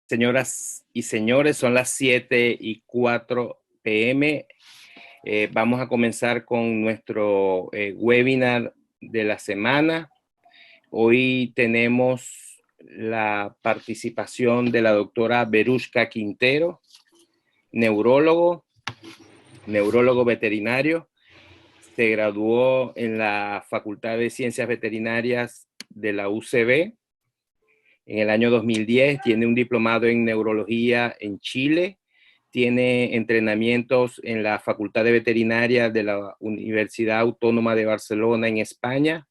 Señoras y señores, son las 7:04 p.m. Vamos a comenzar con nuestro webinar de la semana. Hoy tenemos la participación de la doctora Verushka Quintero, neurólogo veterinario. Se graduó en la Facultad de Ciencias Veterinarias de la UCB en el año 2010, tiene un diplomado en neurología en Chile, tiene entrenamientos en la Facultad de Veterinaria de la Universidad Autónoma de Barcelona en España,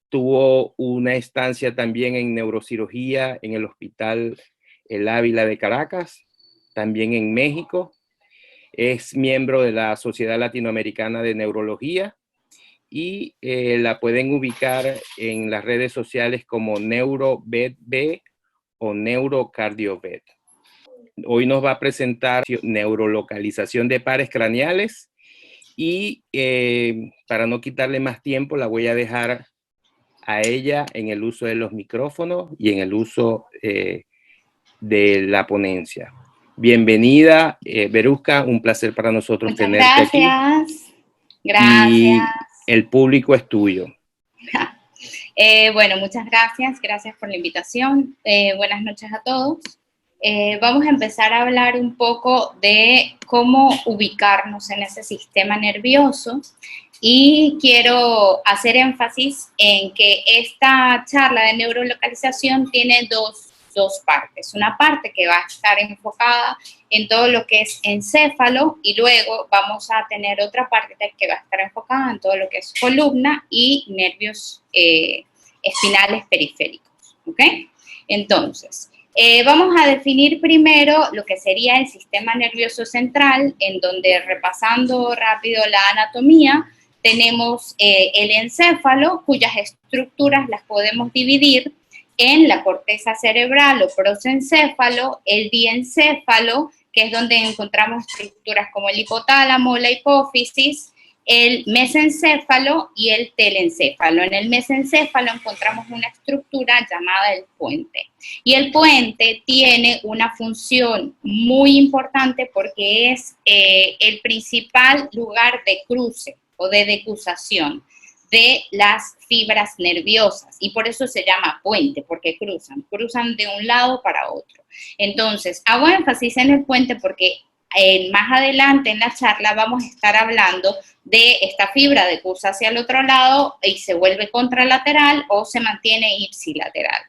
tuvo una estancia también en neurocirugía en el Hospital El Ávila de Caracas, también en México, es miembro de la Sociedad Latinoamericana de Neurología, y la pueden ubicar en las redes sociales como NeuroVetB o NeuroCardioVet. Hoy nos va a presentar neurolocalización de pares craneales y para no quitarle más tiempo la voy a dejar a ella en el uso de los micrófonos y en el uso de la ponencia. Bienvenida, Verushka, un placer para nosotros tenerte aquí. Gracias. Y el público es tuyo. Bueno, muchas gracias por la invitación. Buenas noches a todos. Vamos a empezar a hablar un poco de cómo ubicarnos en ese sistema nervioso y quiero hacer énfasis en que esta charla de neurolocalización tiene dos partes. Una parte que va a estar enfocada en todo lo que es encéfalo y luego vamos a tener otra parte que va a estar enfocada en todo lo que es columna y nervios espinales periféricos, ¿ok? Entonces, vamos a definir primero lo que sería el sistema nervioso central, en donde, repasando rápido la anatomía, tenemos el encéfalo, cuyas estructuras las podemos dividir en la corteza cerebral o prosencéfalo, el diencéfalo, que es donde encontramos estructuras como el hipotálamo, la hipófisis, el mesencéfalo y el telencéfalo. En el mesencéfalo encontramos una estructura llamada el puente. Y el puente tiene una función muy importante porque es el principal lugar de cruce o de decusación de las fibras nerviosas, y por eso se llama puente, porque cruzan de un lado para otro. Entonces, hago énfasis en el puente porque más adelante en la charla vamos a estar hablando de esta fibra de cursa hacia el otro lado y se vuelve contralateral o se mantiene ipsilateral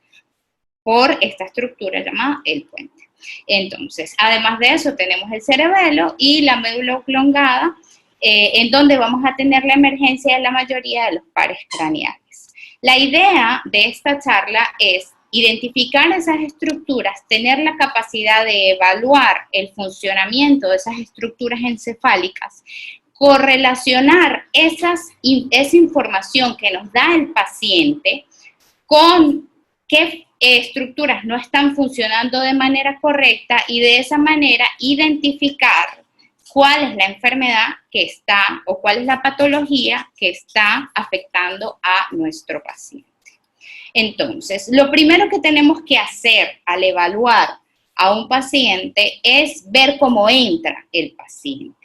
por esta estructura llamada el puente. Entonces, además de eso tenemos el cerebelo y la médula oblongada, en donde vamos a tener la emergencia de la mayoría de los pares craneales. La idea de esta charla es identificar esas estructuras, tener la capacidad de evaluar el funcionamiento de esas estructuras encefálicas, correlacionar esa información que nos da el paciente con qué estructuras no están funcionando de manera correcta y de esa manera identificar cuál es la enfermedad que está o cuál es la patología que está afectando a nuestro paciente. Entonces, lo primero que tenemos que hacer al evaluar a un paciente es ver cómo entra el paciente.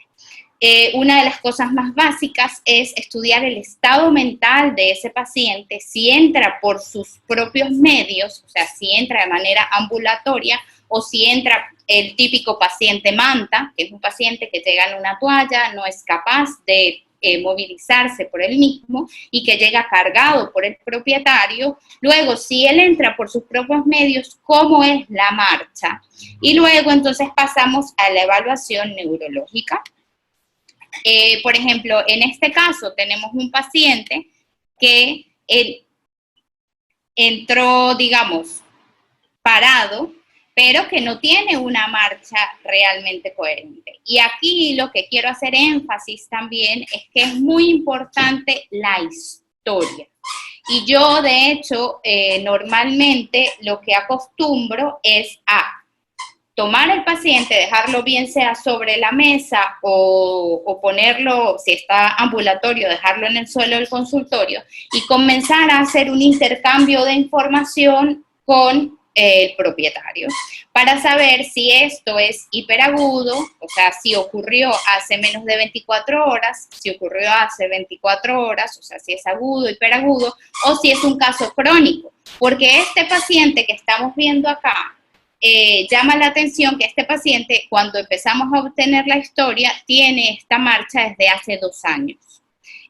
Una de las cosas más básicas es estudiar el estado mental de ese paciente, si entra por sus propios medios, o sea, si entra de manera ambulatoria o si entra el típico paciente manta, que es un paciente que llega en una toalla, no es capaz de movilizarse por él mismo y que llega cargado por el propietario. Luego, si él entra por sus propios medios, ¿cómo es la marcha? Y luego, entonces, pasamos a la evaluación neurológica. Por ejemplo, en este caso tenemos un paciente que entró, digamos, parado, pero que no tiene una marcha realmente coherente. Y aquí lo que quiero hacer énfasis también es que es muy importante la historia. Y yo, de hecho, normalmente lo que acostumbro es a tomar al paciente, dejarlo bien sea sobre la mesa o ponerlo, si está ambulatorio, dejarlo en el suelo del consultorio y comenzar a hacer un intercambio de información con el propietario, para saber si esto es hiperagudo, o sea, si ocurrió hace menos de 24 horas, si ocurrió hace 24 horas, o sea, si es agudo, hiperagudo, o si es un caso crónico. Porque este paciente que estamos viendo acá, llama la atención que este paciente, cuando empezamos a obtener la historia, tiene esta marcha desde hace 2 años.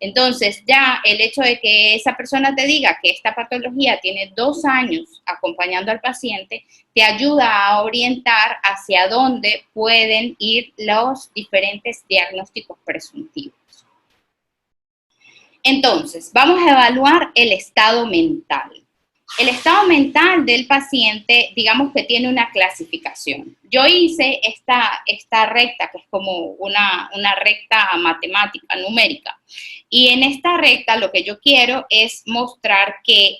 Entonces, ya el hecho de que esa persona te diga que esta patología tiene 2 años acompañando al paciente, te ayuda a orientar hacia dónde pueden ir los diferentes diagnósticos presuntivos. Entonces, vamos a evaluar el estado mental. El estado mental del paciente, digamos que tiene una clasificación. Yo hice esta recta, que es como una recta matemática, numérica. Y en esta recta lo que yo quiero es mostrar que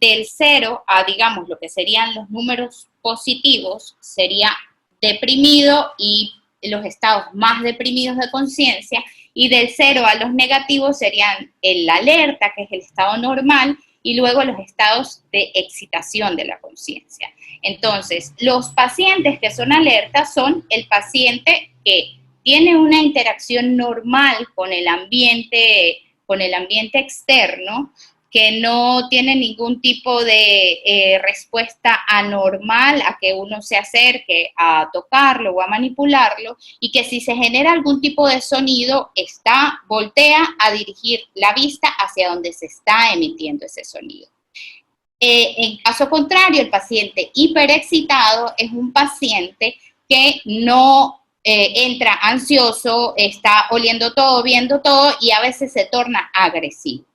del 0 a, digamos, lo que serían los números positivos, sería deprimido y los estados más deprimidos de conciencia, y del 0 a los negativos serían el alerta, que es el estado normal, y luego los estados de excitación de la conciencia. Entonces, los pacientes que son alertas son el paciente que tiene una interacción normal con el ambiente externo, que no tiene ningún tipo de respuesta anormal a que uno se acerque a tocarlo o a manipularlo, y que si se genera algún tipo de sonido, voltea a dirigir la vista hacia donde se está emitiendo ese sonido. En caso contrario, el paciente hiperexcitado es un paciente que no entra ansioso, está oliendo todo, viendo todo, y a veces se torna agresivo.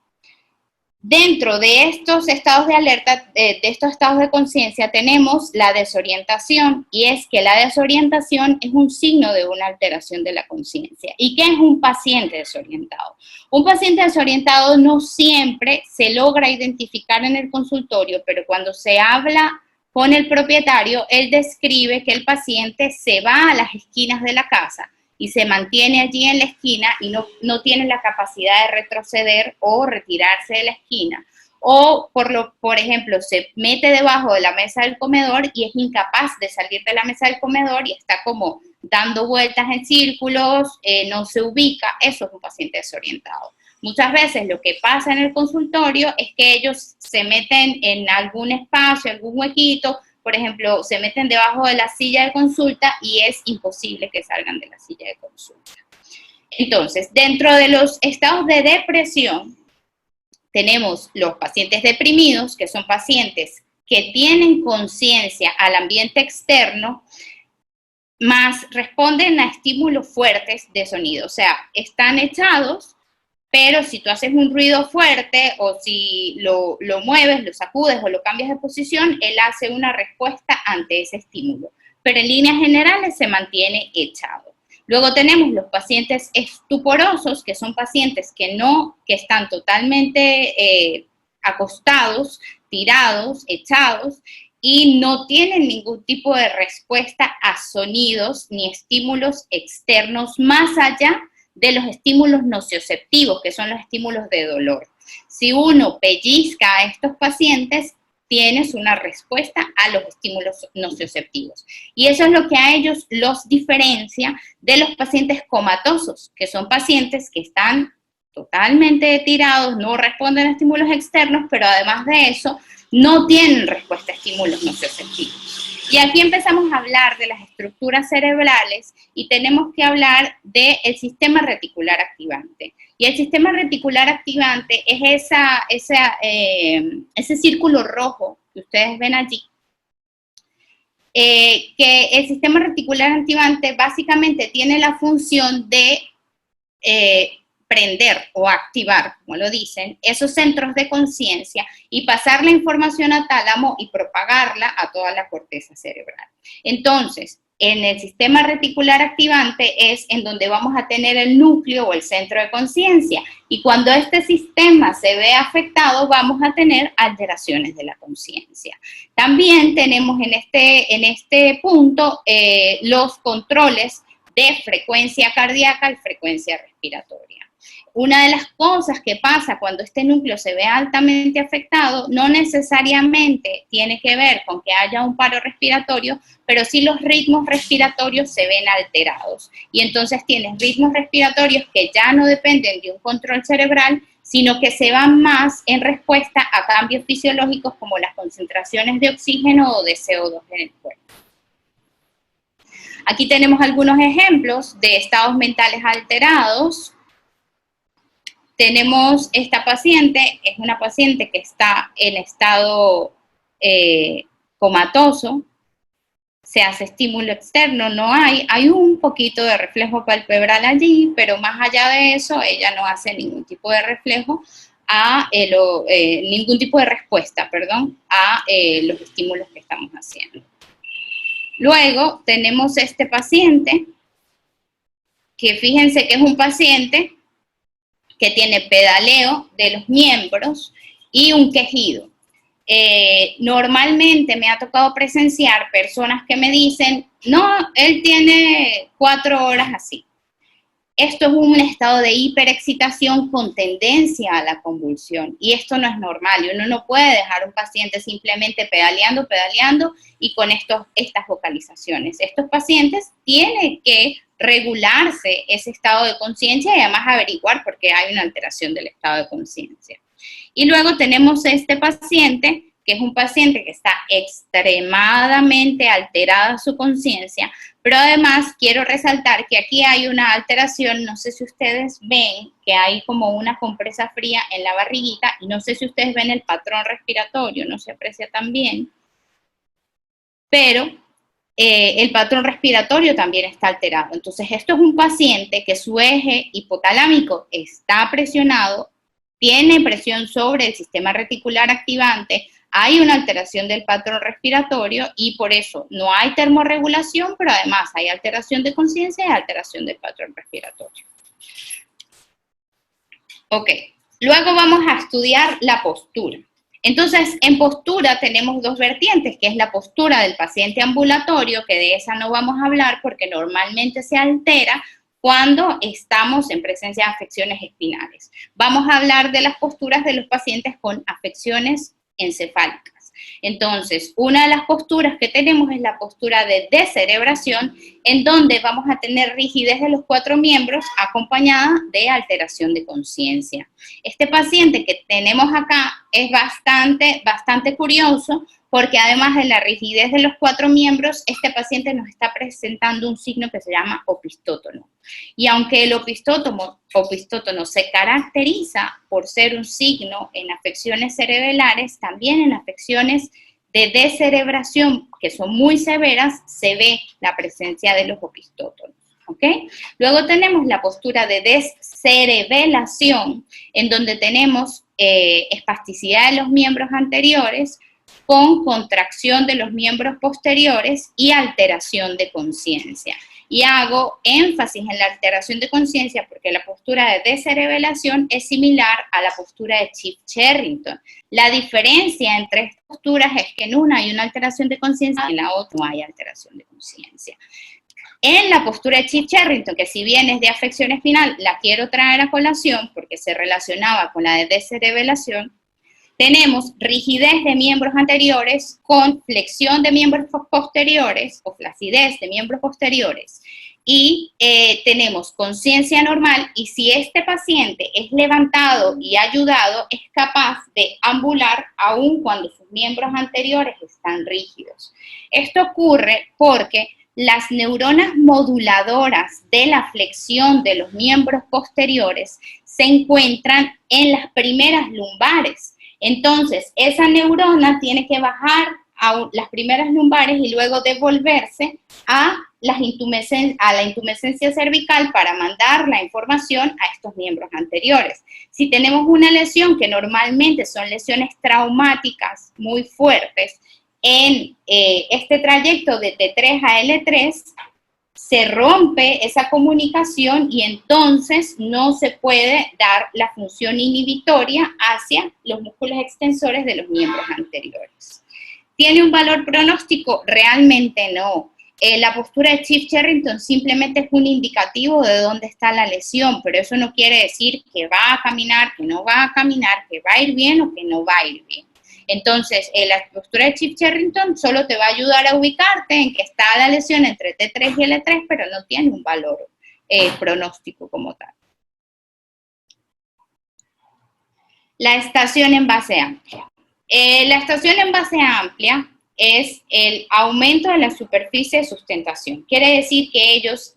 Dentro de estos estados de alerta, de estos estados de conciencia, tenemos la desorientación, y es que la desorientación es un signo de una alteración de la conciencia. ¿Y qué es un paciente desorientado? Un paciente desorientado no siempre se logra identificar en el consultorio, pero cuando se habla con el propietario, él describe que el paciente se va a las esquinas de la casa y se mantiene allí en la esquina y no tiene la capacidad de retroceder o retirarse de la esquina. O, por ejemplo, se mete debajo de la mesa del comedor y es incapaz de salir de la mesa del comedor y está como dando vueltas en círculos, no se ubica. Eso es un paciente desorientado. Muchas veces lo que pasa en el consultorio es que ellos se meten en algún espacio, algún huequito. Por ejemplo, se meten debajo de la silla de consulta y es imposible que salgan de la silla de consulta. Entonces, dentro de los estados de depresión, tenemos los pacientes deprimidos, que son pacientes que tienen conciencia al ambiente externo, más responden a estímulos fuertes de sonido. O sea, están echados, pero si tú haces un ruido fuerte o si lo mueves, lo sacudes o lo cambias de posición, él hace una respuesta ante ese estímulo. Pero en líneas generales se mantiene echado. Luego tenemos los pacientes estuporosos, que son pacientes que están totalmente acostados, tirados, echados, y no tienen ningún tipo de respuesta a sonidos ni estímulos externos más allá de los estímulos nocioceptivos, que son los estímulos de dolor. Si uno pellizca a estos pacientes, tienes una respuesta a los estímulos nocioceptivos. Y eso es lo que a ellos los diferencia de los pacientes comatosos, que son pacientes que están totalmente tirados, no responden a estímulos externos, pero además de eso, no tienen respuesta a estímulos nocioceptivos. Y aquí empezamos a hablar de las estructuras cerebrales y tenemos que hablar del sistema reticular activante. Y el sistema reticular activante es ese círculo rojo que ustedes ven allí. Que el sistema reticular activante básicamente tiene la función de prender o activar, como lo dicen, esos centros de conciencia y pasar la información al tálamo y propagarla a toda la corteza cerebral. Entonces, en el sistema reticular activante es en donde vamos a tener el núcleo o el centro de conciencia, y cuando este sistema se ve afectado vamos a tener alteraciones de la conciencia. También tenemos en este punto los controles de frecuencia cardíaca y frecuencia respiratoria. Una de las cosas que pasa cuando este núcleo se ve altamente afectado no necesariamente tiene que ver con que haya un paro respiratorio, pero sí los ritmos respiratorios se ven alterados. Y entonces tienes ritmos respiratorios que ya no dependen de un control cerebral, sino que se van más en respuesta a cambios fisiológicos como las concentraciones de oxígeno o de CO2 en el cuerpo. Aquí tenemos algunos ejemplos de estados mentales alterados. Tenemos esta paciente, es una paciente que está en estado comatoso, se hace estímulo externo, no hay un poquito de reflejo palpebral allí, pero más allá de eso, ella no hace ningún tipo de reflejo ningún tipo de respuesta, perdón, a los estímulos que estamos haciendo. Luego tenemos este paciente, que fíjense que es un paciente que tiene pedaleo de los miembros y un quejido. Normalmente me ha tocado presenciar personas que me dicen, no, él tiene 4 horas así. Esto es un estado de hiperexcitación con tendencia a la convulsión y esto no es normal y uno no puede dejar a un paciente simplemente pedaleando y con estas vocalizaciones. Estos pacientes tienen que regularse ese estado de conciencia y además averiguar por qué hay una alteración del estado de conciencia. Y luego tenemos este paciente, que es un paciente que está extremadamente alterada su conciencia, pero además quiero resaltar que aquí hay una alteración, no sé si ustedes ven que hay como una compresa fría en la barriguita, y no sé si ustedes ven el patrón respiratorio, no se aprecia tan bien, pero el patrón respiratorio también está alterado. Entonces, esto es un paciente que su eje hipotalámico está presionado, tiene presión sobre el sistema reticular activante, hay una alteración del patrón respiratorio y por eso no hay termorregulación, pero además hay alteración de conciencia y alteración del patrón respiratorio. Ok, luego vamos a estudiar la postura. Entonces, en postura tenemos 2 vertientes, que es la postura del paciente ambulatorio, que de esa no vamos a hablar porque normalmente se altera cuando estamos en presencia de afecciones espinales. Vamos a hablar de las posturas de los pacientes con afecciones encefálicas. Entonces, una de las posturas que tenemos es la postura de descerebración, en donde vamos a tener rigidez de los 4 miembros acompañada de alteración de conciencia. Este paciente que tenemos acá es bastante curioso, porque además de la rigidez de los 4 miembros, este paciente nos está presentando un signo que se llama opistótono. Y aunque el opistótono se caracteriza por ser un signo en afecciones cerebrales, también en afecciones de descerebración, que son muy severas, se ve la presencia de los opistótonos. ¿Okay? Luego tenemos la postura de descerebelación, en donde tenemos espasticidad de los miembros anteriores, con contracción de los miembros posteriores y alteración de conciencia. Y hago énfasis en la alteración de conciencia porque la postura de descerebelación es similar a la postura de Chief-Charrington. La diferencia entre estas posturas es que en una hay una alteración de conciencia y en la otra no hay alteración de conciencia. En la postura de Chief-Charrington, que si bien es de afección espinal, la quiero traer a colación porque se relacionaba con la de descerebelación, tenemos rigidez de miembros anteriores con flexión de miembros posteriores o flacidez de miembros posteriores y tenemos conciencia normal y si este paciente es levantado y ayudado es capaz de ambular aun cuando sus miembros anteriores están rígidos. Esto ocurre porque las neuronas moduladoras de la flexión de los miembros posteriores se encuentran en las primeras lumbares. Entonces, esa neurona tiene que bajar a las primeras lumbares y luego devolverse a la intumescencia cervical para mandar la información a estos miembros anteriores. Si tenemos una lesión, que normalmente son lesiones traumáticas muy fuertes, en este trayecto de T3 a L3, se rompe esa comunicación y entonces no se puede dar la función inhibitoria hacia los músculos extensores de los miembros anteriores. ¿Tiene un valor pronóstico? Realmente no. La postura de Chief-Charrington simplemente es un indicativo de dónde está la lesión, pero eso no quiere decir que va a caminar, que no va a caminar, que va a ir bien o que no va a ir bien. Entonces, la postura de Chief-Charrington solo te va a ayudar a ubicarte en que está la lesión entre T3 y L3, pero no tiene un valor pronóstico como tal. La estación en base amplia. La estación en base amplia es el aumento de la superficie de sustentación. Quiere decir que ellos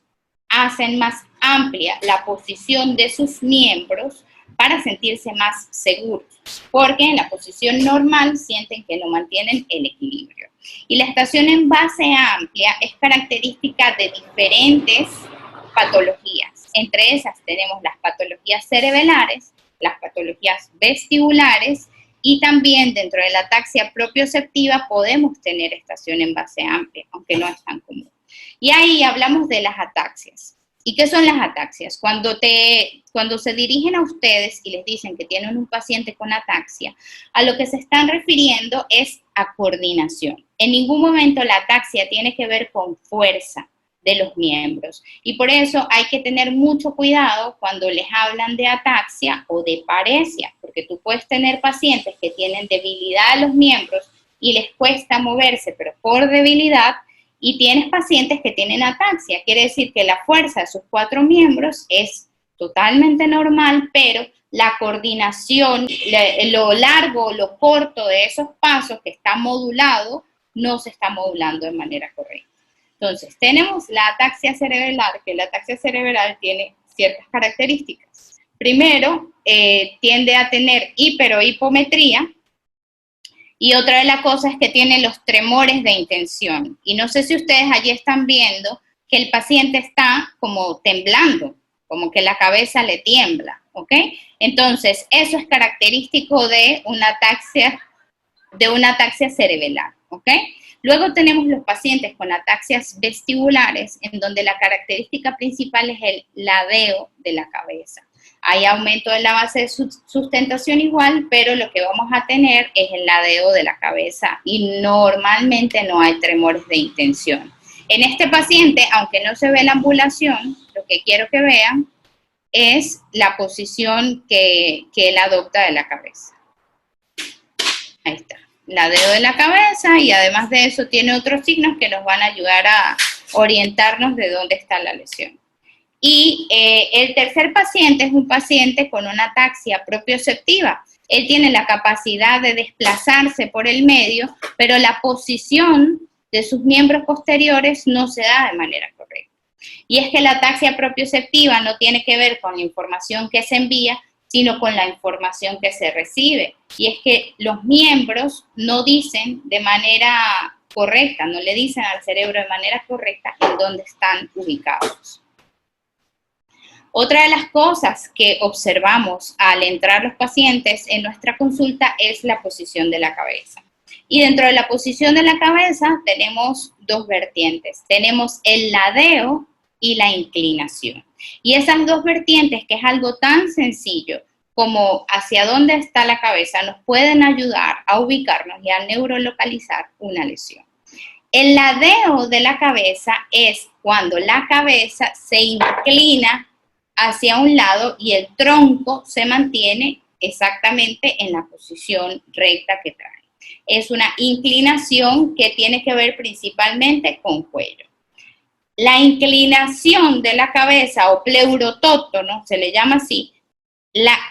hacen más amplia la posición de sus miembros para sentirse más seguros, porque en la posición normal sienten que no mantienen el equilibrio. Y la estación en base amplia es característica de diferentes patologías. Entre esas tenemos las patologías cerebrales, las patologías vestibulares, y también dentro de la ataxia propioceptiva podemos tener estación en base amplia, aunque no es tan común. Y ahí hablamos de las ataxias. ¿Y qué son las ataxias? Cuando se dirigen a ustedes y les dicen que tienen un paciente con ataxia, a lo que se están refiriendo es a coordinación. En ningún momento la ataxia tiene que ver con fuerza de los miembros. Y por eso hay que tener mucho cuidado cuando les hablan de ataxia o de paresia, porque tú puedes tener pacientes que tienen debilidad de los miembros y les cuesta moverse, pero por debilidad, y tienes pacientes que tienen ataxia. Quiere decir que la fuerza de sus 4 miembros es totalmente normal, pero la coordinación, lo largo o lo corto de esos pasos que está modulado, no se está modulando de manera correcta. Entonces, tenemos la ataxia cerebral, que la ataxia cerebral tiene ciertas características. Primero, tiende a tener hiperohipometría, y otra de las cosas es que tiene los tremores de intención. Y no sé si ustedes allí están viendo que el paciente está como temblando, como que la cabeza le tiembla, ¿ok? Entonces, eso es característico de una ataxia cerebral, ¿ok? Luego tenemos los pacientes con ataxias vestibulares, en donde la característica principal es el ladeo de la cabeza. Hay aumento de la base de sustentación igual, pero lo que vamos a tener es el ladeo de la cabeza y normalmente no hay tremores de intención. En este paciente, aunque no se ve la ambulación, lo que quiero que vean es la posición que él adopta de la cabeza. Ahí está. Ladeo de la cabeza, y además de eso tiene otros signos que nos van a ayudar a orientarnos de dónde está la lesión. Y el tercer paciente es un paciente con una ataxia propioceptiva. Él tiene la capacidad de desplazarse por el medio, pero la posición de sus miembros posteriores no se da de manera correcta. Y es que la ataxia propioceptiva no tiene que ver con la información que se envía, sino con la información que se recibe. Y es que los miembros no dicen de manera correcta, no le dicen al cerebro de manera correcta en dónde están ubicados. Otra de las cosas que observamos al entrar los pacientes en nuestra consulta es la posición de la cabeza. Y dentro de la posición de la cabeza tenemos dos vertientes. Tenemos el ladeo y la inclinación. Y esas dos vertientes, que es algo tan sencillo como hacia dónde está la cabeza, nos pueden ayudar a ubicarnos y a neurolocalizar una lesión. El ladeo de la cabeza es cuando la cabeza se inclina hacia un lado y el tronco se mantiene exactamente en la posición recta que trae. Es una inclinación que tiene que ver principalmente con cuello. La inclinación de la cabeza, o pleurotótono, se le llama así,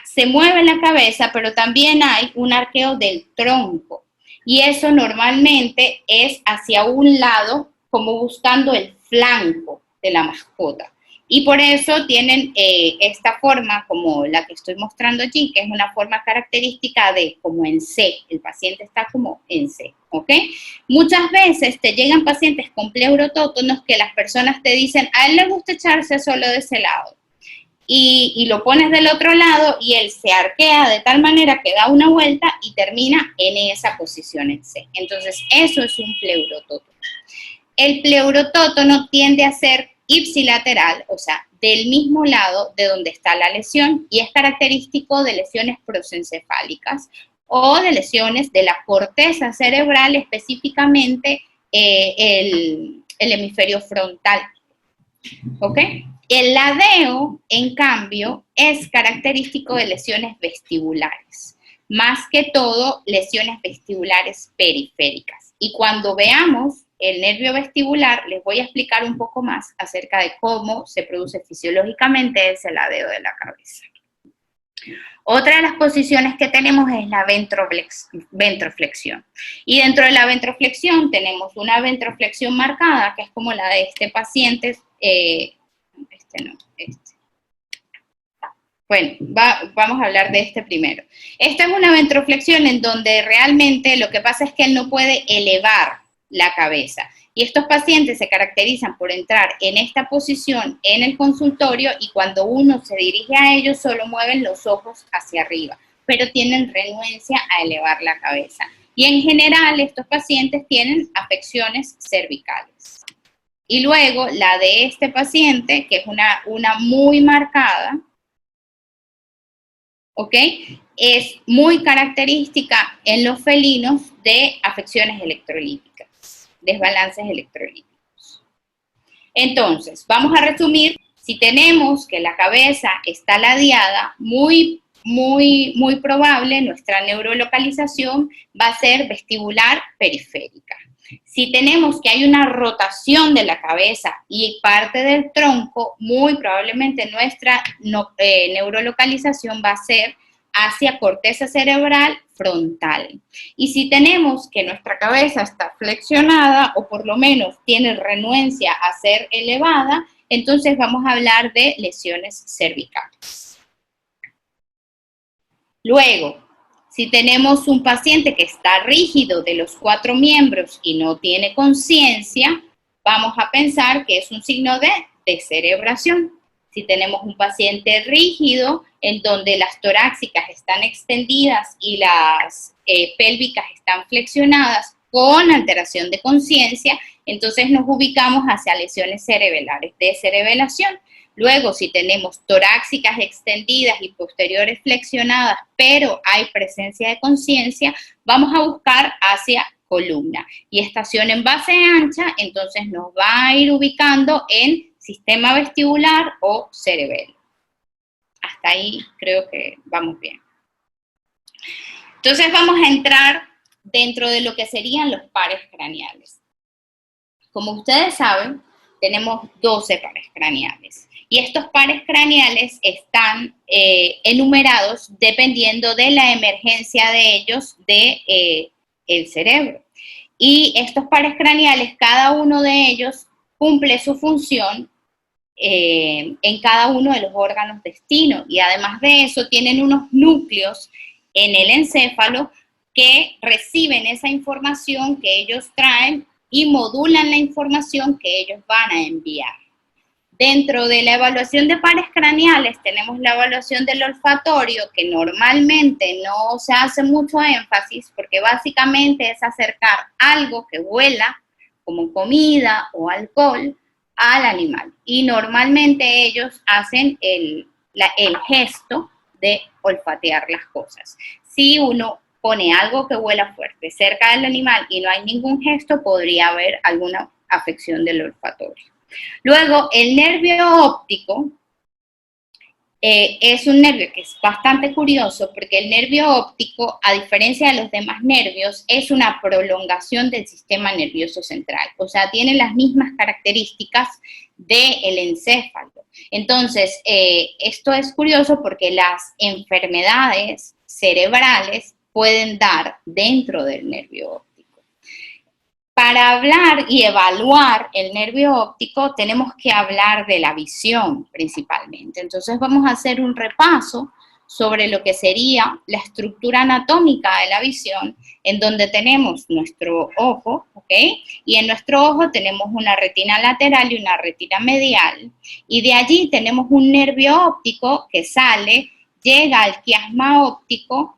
se mueve la cabeza, pero también hay un arqueo del tronco. Y eso normalmente es hacia un lado, como buscando el flanco de la mascota. Y por eso tienen esta forma como la que estoy mostrando allí, que es una forma característica de como en C. El paciente está como en C, ¿ok? Muchas veces te llegan pacientes con pleurotótonos que las personas te dicen, a él le gusta echarse solo de ese lado. Y lo pones del otro lado y él se arquea de tal manera que da una vuelta y termina en esa posición en C. Entonces, eso es un pleurotótono. El pleurotótono tiende a ser ipsilateral, o sea, del mismo lado de donde está la lesión, y es característico de lesiones prosencefálicas o de lesiones de la corteza cerebral, específicamente el hemisferio frontal, ¿ok? El ladeo, en cambio, es característico de lesiones vestibulares, más que todo lesiones vestibulares periféricas. Y cuando veamos el nervio vestibular, les voy a explicar un poco más acerca de cómo se produce fisiológicamente ese ladeo de la cabeza. Otra de las posiciones que tenemos es la ventroflexión. Y dentro de la ventroflexión tenemos una ventroflexión marcada, que es como la de este paciente. Bueno, vamos a hablar de este primero. Esta es una ventroflexión en donde realmente lo que pasa es que él no puede elevar la cabeza. Y estos pacientes se caracterizan por entrar en esta posición en el consultorio y cuando uno se dirige a ellos solo mueven los ojos hacia arriba, pero tienen renuencia a elevar la cabeza. Y en general estos pacientes tienen afecciones cervicales. Y luego la de este paciente, que es una muy marcada, ¿ok? Es muy característica en los felinos de afecciones electrolíticas, desbalances electrolíticos. Entonces, vamos a resumir. Si tenemos que la cabeza está ladeada, muy probable nuestra neurolocalización va a ser vestibular periférica. Si tenemos que hay una rotación de la cabeza y parte del tronco, muy probablemente nuestra neurolocalización va a ser hacia corteza cerebral frontal. Y si tenemos que nuestra cabeza está flexionada o por lo menos tiene renuencia a ser elevada, entonces vamos a hablar de lesiones cervicales. Luego, si tenemos un paciente que está rígido de los 4 miembros y no tiene conciencia, vamos a pensar que es un signo de descerebración. Si tenemos un paciente rígido en donde las torácicas están extendidas y las pélvicas están flexionadas con alteración de conciencia, entonces nos ubicamos hacia lesiones cerebrales de cerebelación. Luego, si tenemos torácicas extendidas y posteriores flexionadas, pero hay presencia de conciencia, vamos a buscar hacia columna. Y estación en base ancha, entonces nos va a ir ubicando en sistema vestibular o cerebelo. Hasta ahí creo que vamos bien. Entonces vamos a entrar dentro de lo que serían los pares craneales. Como ustedes saben, tenemos 12 pares craneales. Y estos pares craneales están enumerados dependiendo de la emergencia de ellos del cerebro. Y estos pares craneales, cada uno de ellos cumple su función en cada uno de los órganos destino. Y además de eso, tienen unos núcleos en el encéfalo que reciben esa información que ellos traen y modulan la información que ellos van a enviar. Dentro de la evaluación de pares craneales tenemos la evaluación del olfatorio, que normalmente no se hace mucho énfasis porque básicamente es acercar algo que huela, como comida o alcohol, al animal. Y normalmente ellos hacen el gesto de olfatear las cosas. Si uno pone algo que huela fuerte cerca del animal y no hay ningún gesto, podría haber alguna afección del olfatorio. Luego, el nervio óptico es un nervio que es bastante curioso porque el nervio óptico, a diferencia de los demás nervios, es una prolongación del sistema nervioso central. O sea, tiene las mismas características del encéfalo. Entonces, esto es curioso porque las enfermedades cerebrales pueden dar dentro del nervio óptico. Para hablar y evaluar el nervio óptico tenemos que hablar de la visión principalmente. Entonces vamos a hacer un repaso sobre lo que sería la estructura anatómica de la visión, en donde tenemos nuestro ojo, ¿ok? Y en nuestro ojo tenemos una retina lateral y una retina medial, y de allí tenemos un nervio óptico que sale, llega al quiasma óptico,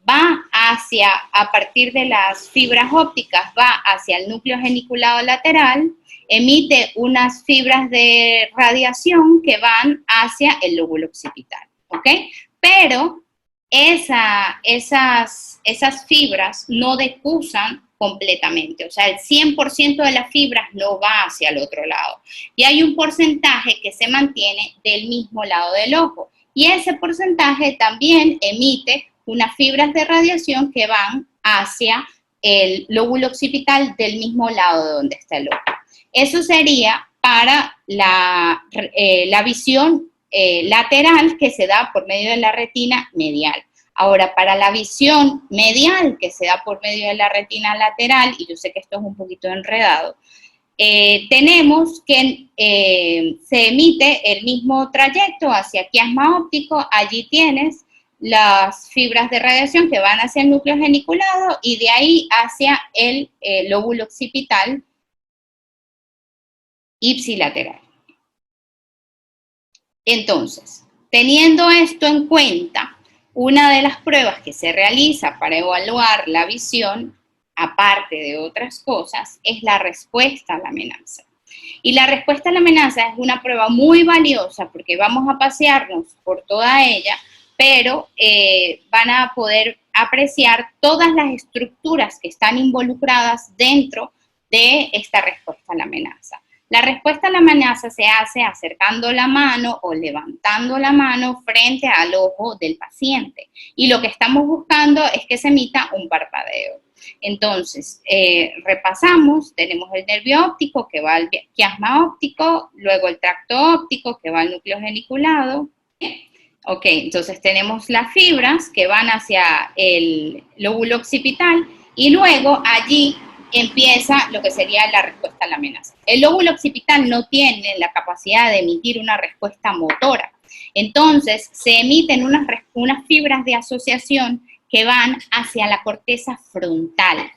va hacia, a partir de las fibras ópticas, va hacia el núcleo geniculado lateral, emite unas fibras de radiación que van hacia el lóbulo occipital, ¿ok? Pero esas fibras no decusan completamente, o sea, el 100% de las fibras no va hacia el otro lado. Y hay un porcentaje que se mantiene del mismo lado del ojo. Y ese porcentaje también emite unas fibras de radiación que van hacia el lóbulo occipital del mismo lado de donde está el ojo. Eso sería para la visión lateral que se da por medio de la retina medial. Ahora, para la visión medial que se da por medio de la retina lateral, y yo sé que esto es un poquito enredado, tenemos que se emite el mismo trayecto hacia quiasma óptico. Allí tienes las fibras de radiación que van hacia el núcleo geniculado y de ahí hacia el lóbulo occipital ipsilateral. Entonces, teniendo esto en cuenta, una de las pruebas que se realiza para evaluar la visión, aparte de otras cosas, es la respuesta a la amenaza. Y la respuesta a la amenaza es una prueba muy valiosa porque vamos a pasearnos por toda ella, pero van a poder apreciar todas las estructuras que están involucradas dentro de esta respuesta a la amenaza. La respuesta a la amenaza se hace acercando la mano o levantando la mano frente al ojo del paciente. Y lo que estamos buscando es que se emita un parpadeo. Entonces, repasamos, tenemos el nervio óptico que va al quiasma óptico, luego el tracto óptico que va al núcleo geniculado. Ok, entonces tenemos las fibras que van hacia el lóbulo occipital y luego allí empieza lo que sería la respuesta a la amenaza. El lóbulo occipital no tiene la capacidad de emitir una respuesta motora. Entonces, se emiten unas fibras de asociación que van hacia la corteza frontal,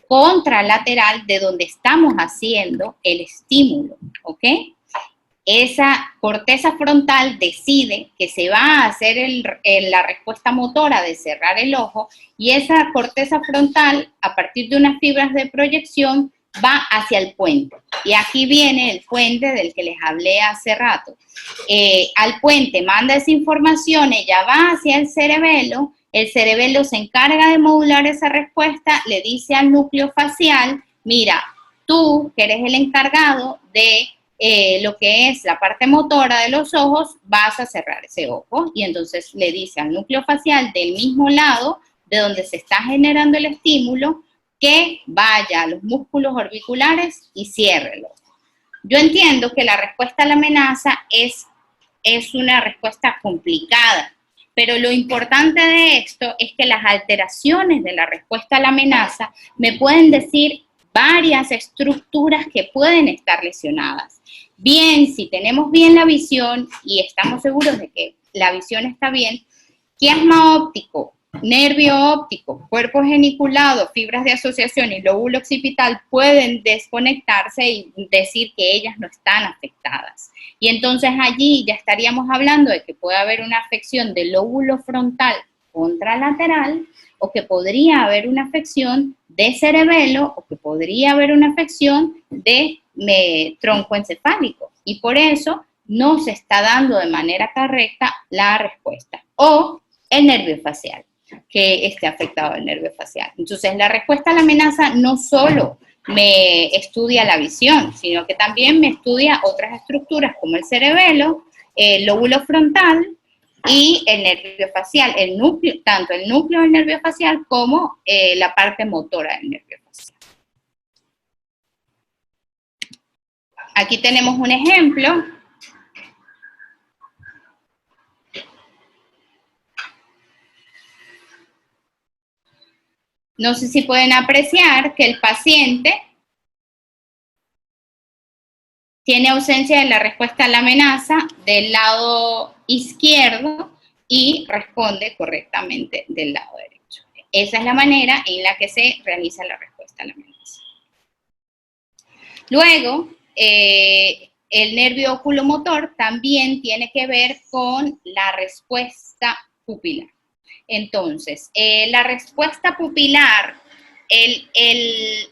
contralateral de donde estamos haciendo el estímulo, ¿ok? Esa corteza frontal decide que se va a hacer la respuesta motora de cerrar el ojo y esa corteza frontal, a partir de unas fibras de proyección, va hacia el puente. Y aquí viene el puente del que les hablé hace rato. Al puente manda esa información, ella va hacia el cerebelo se encarga de modular esa respuesta, le dice al núcleo facial, mira, tú que eres el encargado de lo que es la parte motora de los ojos, vas a cerrar ese ojo y entonces le dice al núcleo facial del mismo lado de donde se está generando el estímulo que vaya a los músculos orbiculares y cierre el ojo. Yo entiendo que la respuesta a la amenaza es una respuesta complicada, pero lo importante de esto es que las alteraciones de la respuesta a la amenaza me pueden decir varias estructuras que pueden estar lesionadas. Bien, si tenemos bien la visión y estamos seguros de que la visión está bien, quiasma óptico, nervio óptico, cuerpo geniculado, fibras de asociación y lóbulo occipital pueden desconectarse y decir que ellas no están afectadas. Y entonces allí ya estaríamos hablando de que puede haber una afección del lóbulo frontal contralateral o que podría haber una afección de cerebelo o que podría haber una afección de tronco encefálico. Y por eso no se está dando de manera correcta la respuesta. O el nervio facial, que esté afectado el nervio facial. Entonces, la respuesta a la amenaza no solo me estudia la visión, sino que también me estudia otras estructuras como el cerebelo, el lóbulo frontal y el nervio facial, tanto el núcleo del nervio facial como la parte motora del nervio facial. Aquí tenemos un ejemplo. No sé si pueden apreciar que el paciente tiene ausencia de la respuesta a la amenaza del lado izquierdo y responde correctamente del lado derecho. Esa es la manera en la que se realiza la respuesta a la amenaza. Luego, el nervio oculomotor también tiene que ver con la respuesta pupilar. Entonces, la respuesta pupilar,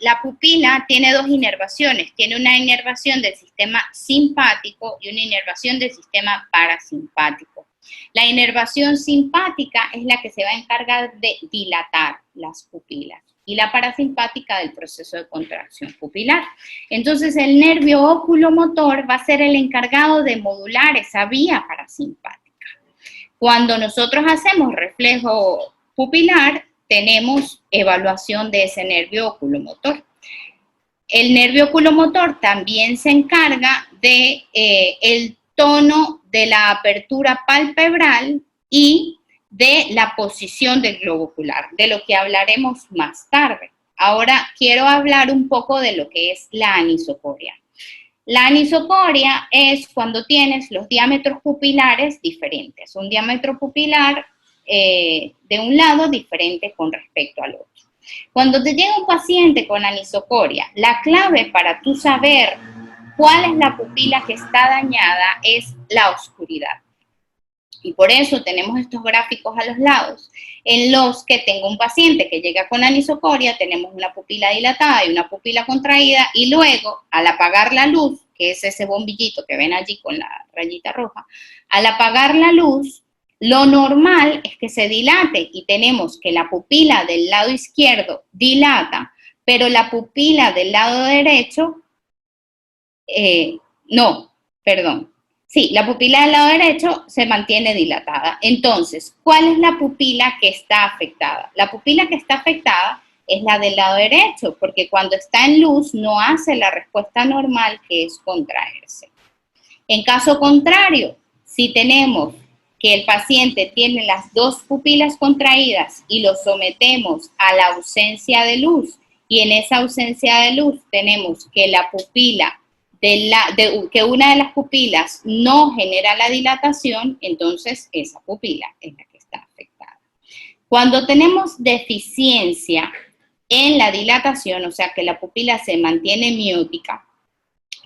la pupila tiene dos inervaciones. Tiene una inervación del sistema simpático y una inervación del sistema parasimpático. La inervación simpática es la que se va a encargar de dilatar las pupilas. y la parasimpática del proceso de contracción pupilar. Entonces, el nervio oculomotor va a ser el encargado de modular esa vía parasimpática. Cuando nosotros hacemos reflejo pupilar, tenemos evaluación de ese nervio oculomotor. El nervio oculomotor también se encarga de el tono de la apertura palpebral y de la posición del globo ocular, de lo que hablaremos más tarde. Ahora quiero hablar un poco de lo que es la anisocoria. La anisocoria es cuando tienes los diámetros pupilares diferentes, un diámetro pupilar de un lado diferente con respecto al otro. Cuando te llega un paciente con anisocoria, la clave para tú saber cuál es la pupila que está dañada es la oscuridad. Y por eso tenemos estos gráficos a los lados, en los que tengo un paciente que llega con anisocoria, tenemos una pupila dilatada y una pupila contraída, y luego, al apagar la luz, que es ese bombillito que ven allí con la rayita roja, al apagar la luz, lo normal es que se dilate y tenemos que la pupila del lado izquierdo dilata, pero la pupila del lado derecho, sí, la pupila del lado derecho se mantiene dilatada. Entonces, ¿cuál es la pupila que está afectada? La pupila que está afectada es la del lado derecho, porque cuando está en luz no hace la respuesta normal, que es contraerse. En caso contrario, si tenemos que el paciente tiene las dos pupilas contraídas y lo sometemos a la ausencia de luz, y en esa ausencia de luz tenemos que la pupila que una de las pupilas no genera la dilatación, entonces esa pupila es la que está afectada. Cuando tenemos deficiencia en la dilatación, o sea que la pupila se mantiene miótica,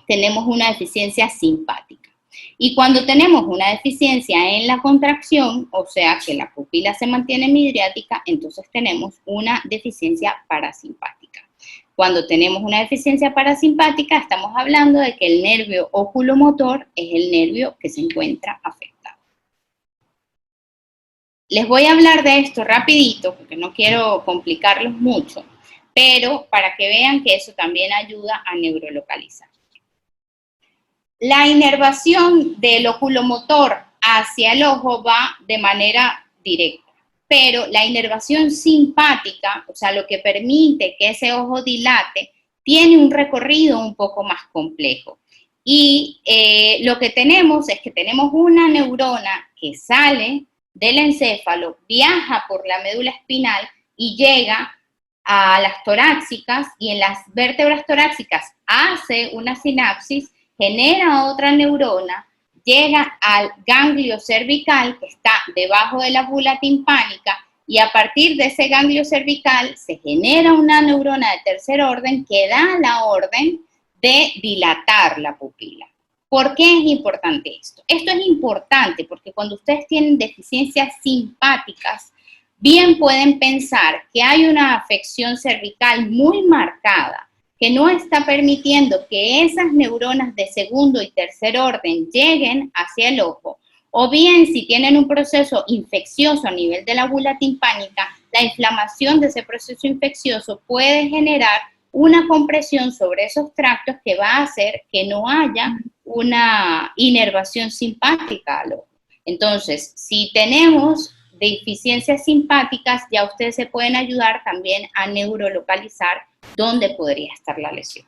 tenemos una deficiencia simpática. Y cuando tenemos una deficiencia en la contracción, o sea que la pupila se mantiene midriática, entonces tenemos una deficiencia parasimpática. Cuando tenemos una deficiencia parasimpática, estamos hablando de que el nervio oculomotor es el nervio que se encuentra afectado. Les voy a hablar de esto rapidito, porque no quiero complicarlos mucho, pero para que vean que eso también ayuda a neurolocalizar. La inervación del oculomotor hacia el ojo va de manera directa, pero la inervación simpática, o sea, lo que permite que ese ojo dilate, tiene un recorrido un poco más complejo. Y lo que tenemos es que tenemos una neurona que sale del encéfalo, viaja por la médula espinal y llega a las torácicas, y en las vértebras torácicas hace una sinapsis, genera otra neurona, llega al ganglio cervical que está debajo de la bula timpánica, y a partir de ese ganglio cervical se genera una neurona de tercer orden que da la orden de dilatar la pupila. ¿Por qué es importante esto? Esto es importante porque cuando ustedes tienen deficiencias simpáticas, bien pueden pensar que hay una afección cervical muy marcada que no está permitiendo que esas neuronas de segundo y tercer orden lleguen hacia el ojo, o bien si tienen un proceso infeccioso a nivel de la bula timpánica, la inflamación de ese proceso infeccioso puede generar una compresión sobre esos tractos que va a hacer que no haya una inervación simpática al ojo. Entonces, si tenemos deficiencias simpáticas, ya ustedes se pueden ayudar también a neurolocalizar dónde podría estar la lesión.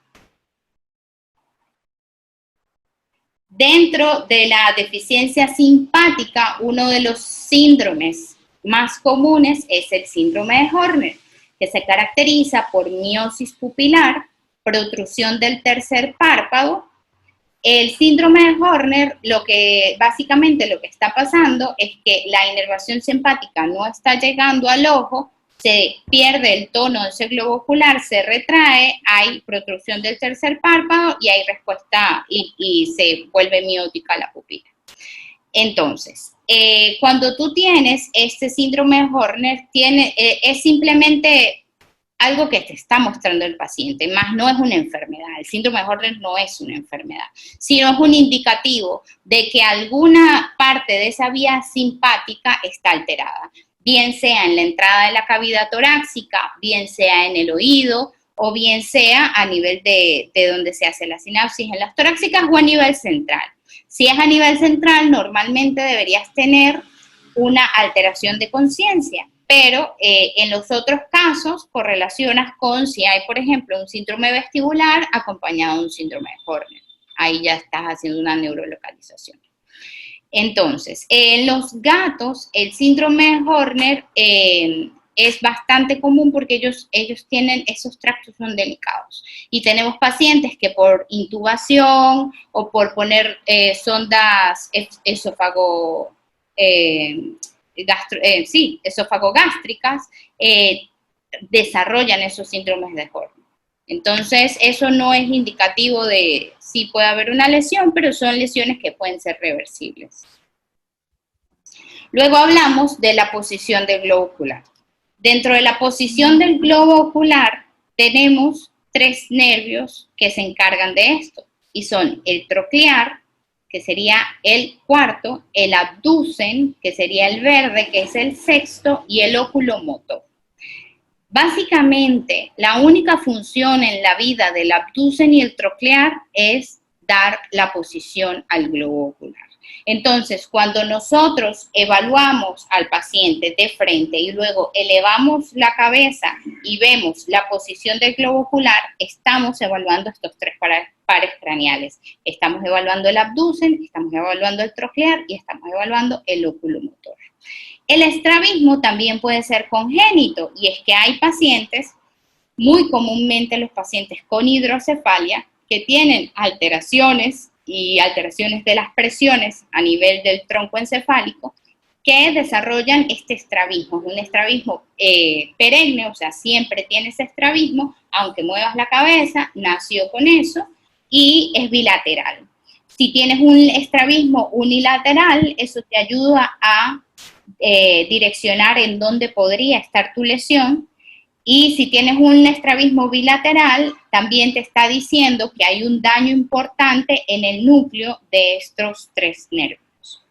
Dentro de la deficiencia simpática, uno de los síndromes más comunes es el síndrome de Horner, que se caracteriza por miosis pupilar, protrusión del tercer párpado. El síndrome de Horner, básicamente lo que está pasando es que la inervación simpática no está llegando al ojo, se pierde el tono de ese globo ocular, se retrae, hay protrusión del tercer párpado y hay respuesta y se vuelve miótica la pupila. Entonces, cuando tú tienes este síndrome de Horner, es simplemente algo que te está mostrando el paciente, más no es una enfermedad. El síndrome de Horner no es una enfermedad, sino es un indicativo de que alguna parte de esa vía simpática está alterada. bien sea en la entrada de la cavidad torácica, bien sea en el oído, o bien sea a nivel de donde se hace la sinapsis en las torácicas o a nivel central. Si es a nivel central, normalmente deberías tener una alteración de conciencia, pero en los otros casos correlacionas con si hay, por ejemplo, un síndrome vestibular acompañado de un síndrome de Horner. Ahí ya estás haciendo una neurolocalización. Entonces, en los gatos, el síndrome de Horner es bastante común porque ellos tienen, esos tractos son delicados. Y tenemos pacientes que por intubación o por poner sondas esófago, esofagogástricas, desarrollan esos síndromes de Horner. Entonces, eso no es indicativo de si puede haber una lesión, pero son lesiones que pueden ser reversibles. Luego hablamos de la posición del globo ocular. Dentro de la posición del globo ocular tenemos 3 nervios que se encargan de esto, y son el troclear, que sería el cuarto, el abducen, que sería el verde, que es el sexto, y el oculomotor. Básicamente, la única función en la vida del abducen y el troclear es dar la posición al globo ocular. Entonces, cuando nosotros evaluamos al paciente de frente y luego elevamos la cabeza y vemos la posición del globo ocular, estamos evaluando estos 3 pares craneales. Estamos evaluando el abducen, estamos evaluando el troclear y estamos evaluando el oculomotor. El estrabismo también puede ser congénito, y es que hay pacientes, muy comúnmente los pacientes con hidrocefalia, que tienen alteraciones y alteraciones de las presiones a nivel del tronco encefálico, que desarrollan este estrabismo. Es un estrabismo perenne, o sea, siempre tiene ese estrabismo, aunque muevas la cabeza, nació con eso, y es bilateral. Si tienes un estrabismo unilateral, eso te ayuda a direccionar en dónde podría estar tu lesión, y si tienes un estrabismo bilateral, también te está diciendo que hay un daño importante en el núcleo de estos 3 nervios.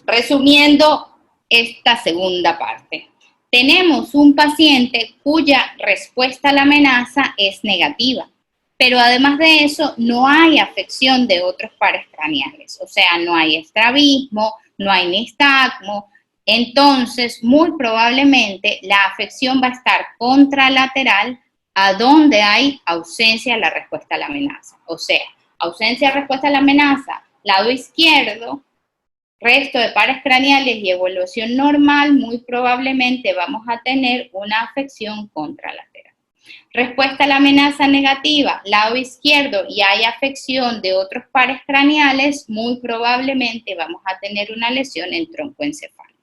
Resumiendo esta segunda parte, tenemos un paciente cuya respuesta a la amenaza es negativa, pero además de eso no hay afección de otros pares craneales, o sea, no hay estrabismo, no hay nistagmo. Entonces, muy probablemente la afección va a estar contralateral a donde hay ausencia de la respuesta a la amenaza. O sea, ausencia de respuesta a la amenaza, lado izquierdo, resto de pares craneales y evolución normal, muy probablemente vamos a tener una afección contralateral. Respuesta a la amenaza negativa, lado izquierdo, y hay afección de otros pares craneales, muy probablemente vamos a tener una lesión en tronco encefálico.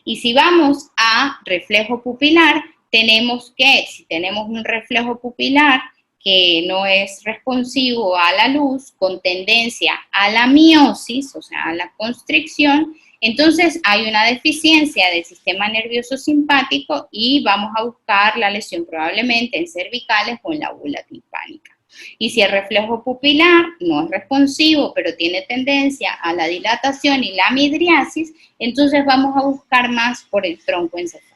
Y si vamos a reflejo pupilar, tenemos que, si tenemos un reflejo pupilar que no es responsivo a la luz, con tendencia a la miosis, o sea, a la constricción, entonces hay una deficiencia del sistema nervioso simpático y vamos a buscar la lesión probablemente en cervicales o en la bula timpánica. Y si el reflejo pupilar no es responsivo, pero tiene tendencia a la dilatación y la midriasis, entonces vamos a buscar más por el tronco encefálico.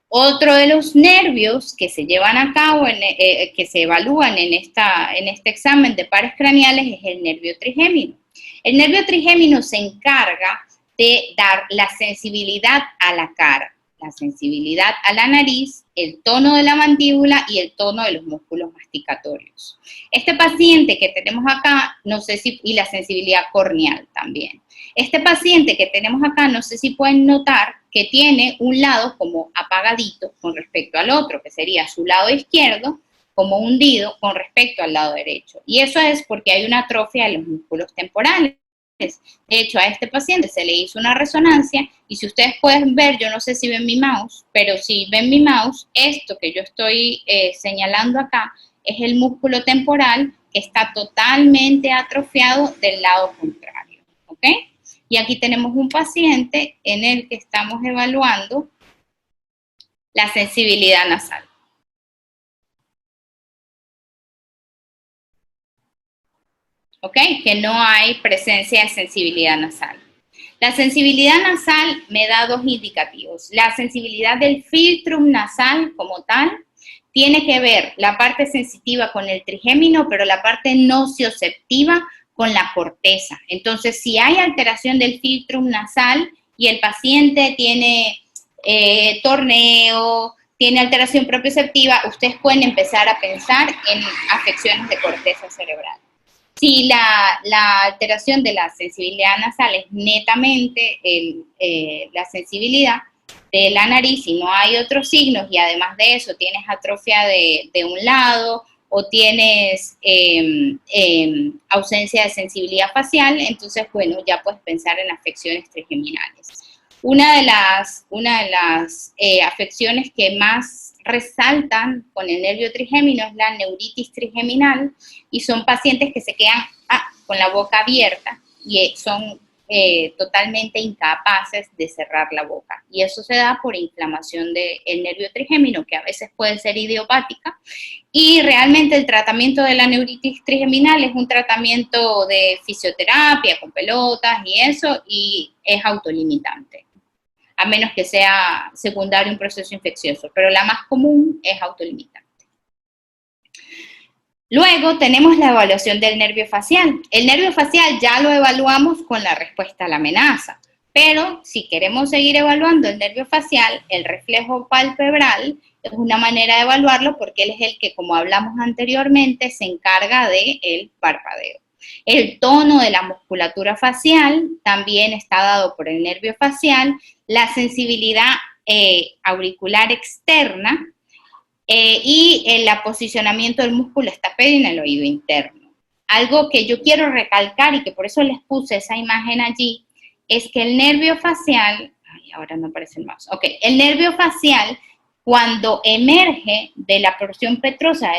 Otro de los nervios que se llevan a cabo, que se evalúan en este examen de pares craneales, es el nervio trigémino. El nervio trigémino se encarga de dar la sensibilidad a la cara, la sensibilidad a la nariz, el tono de la mandíbula y el tono de los músculos masticatorios. Este paciente que tenemos acá, no sé si, y la sensibilidad corneal también. Este paciente que tenemos acá, no sé si pueden notar que tiene un lado como apagadito con respecto al otro, que sería su lado izquierdo, como hundido con respecto al lado derecho. Y eso es porque hay una atrofia de los músculos temporales. De hecho, a este paciente se le hizo una resonancia y si ustedes pueden ver, yo no sé si ven mi mouse, pero si ven mi mouse, esto que yo estoy señalando acá es el músculo temporal que está totalmente atrofiado del lado contrario, ¿ok? Y aquí tenemos un paciente en el que estamos evaluando la sensibilidad nasal. ¿Ok? Que no hay presencia de sensibilidad nasal. La sensibilidad nasal me da dos indicativos. La sensibilidad del filtrum nasal como tal tiene que ver la parte sensitiva con el trigémino, pero la parte nocioceptiva con la corteza. Entonces, si hay alteración del filtrum nasal y el paciente tiene torneo, tiene alteración propioceptiva, ustedes pueden empezar a pensar en afecciones de corteza cerebral. Si la alteración de la sensibilidad nasal es netamente la sensibilidad de la nariz y no hay otros signos, y además de eso tienes atrofia de un lado o tienes ausencia de sensibilidad facial, entonces, bueno, ya puedes pensar en afecciones trigeminales. Una de las afecciones que más resaltan con el nervio trigémino es la neuritis trigeminal, y son pacientes que se quedan con la boca abierta y son totalmente incapaces de cerrar la boca. Y eso se da por inflamación del nervio trigémino, que a veces puede ser idiopática. Y realmente el tratamiento de la neuritis trigeminal es un tratamiento de fisioterapia con pelotas y eso, y es autolimitante, a menos que sea secundario un proceso infeccioso, pero la más común es autolimitante. Luego tenemos la evaluación del nervio facial. El nervio facial ya lo evaluamos con la respuesta a la amenaza, pero si queremos seguir evaluando el nervio facial, el reflejo palpebral es una manera de evaluarlo porque él es el que, como hablamos anteriormente, se encarga del parpadeo. El tono de la musculatura facial también está dado por el nervio facial, la sensibilidad auricular externa y el aposicionamiento del músculo estapedio en el oído interno. Algo que yo quiero recalcar y que por eso les puse esa imagen allí, es que el nervio facial, ahora no aparece el mouse, el nervio facial, cuando emerge de la porción petrosa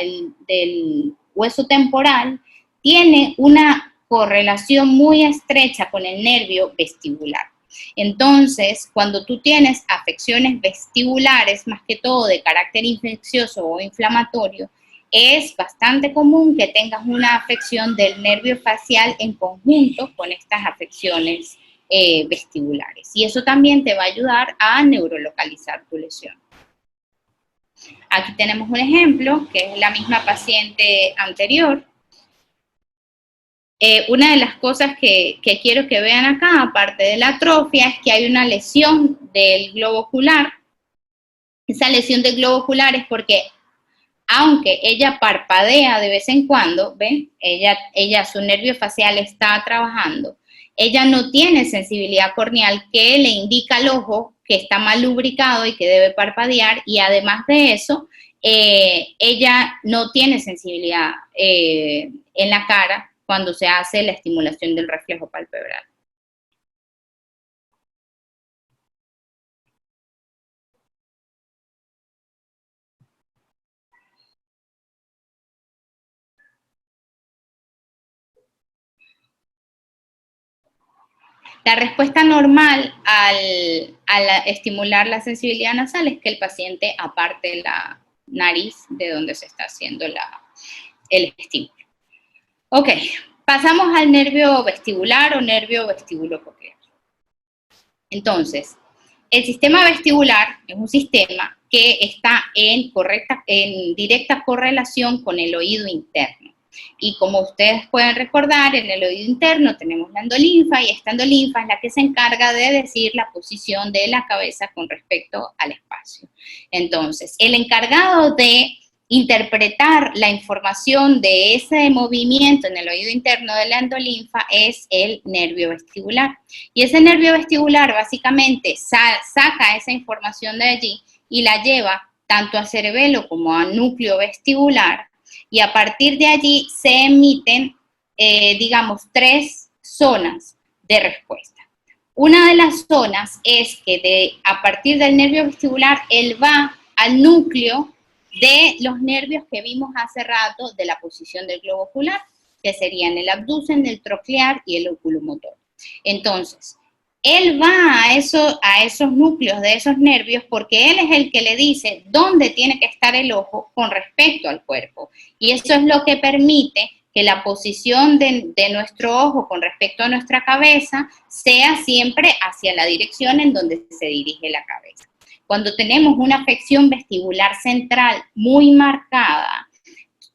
del hueso temporal, tiene una correlación muy estrecha con el nervio vestibular. Entonces, cuando tú tienes afecciones vestibulares, más que todo de carácter infeccioso o inflamatorio, es bastante común que tengas una afección del nervio facial en conjunto con estas afecciones vestibulares. Y eso también te va a ayudar a neurolocalizar tu lesión. Aquí tenemos un ejemplo, que es la misma paciente anterior. Una de las cosas que quiero que vean acá, aparte de la atrofia, es que hay una lesión del globo ocular. Esa lesión del globo ocular es porque, aunque ella parpadea de vez en cuando, ¿ven? Su nervio facial está trabajando, ella no tiene sensibilidad corneal que le indica al ojo que está mal lubricado y que debe parpadear, y además de eso, ella no tiene sensibilidad en la cara cuando se hace la estimulación del reflejo palpebral. La respuesta normal al estimular la sensibilidad nasal es que el paciente aparte la nariz de donde se está haciendo el estímulo. Ok, pasamos al nervio vestibular o nervio vestibulocochlear. Entonces, el sistema vestibular es un sistema que está en directa correlación con el oído interno. Y como ustedes pueden recordar, en el oído interno tenemos la endolinfa, y esta endolinfa es la que se encarga de decir la posición de la cabeza con respecto al espacio. Entonces, el encargado de interpretar la información de ese movimiento en el oído interno de la endolinfa es el nervio vestibular. Y ese nervio vestibular básicamente saca esa información de allí y la lleva tanto al cerebelo como al núcleo vestibular, y a partir de allí se emiten, digamos, 3 zonas de respuesta. Una de las zonas es que a partir del nervio vestibular, él va al núcleo de los nervios que vimos hace rato de la posición del globo ocular, que serían el abducen, el troclear y el oculomotor. Entonces, él va a esos núcleos de esos nervios porque él es el que le dice dónde tiene que estar el ojo con respecto al cuerpo. Y eso es lo que permite que la posición de nuestro ojo con respecto a nuestra cabeza sea siempre hacia la dirección en donde se dirige la cabeza. Cuando tenemos una afección vestibular central muy marcada,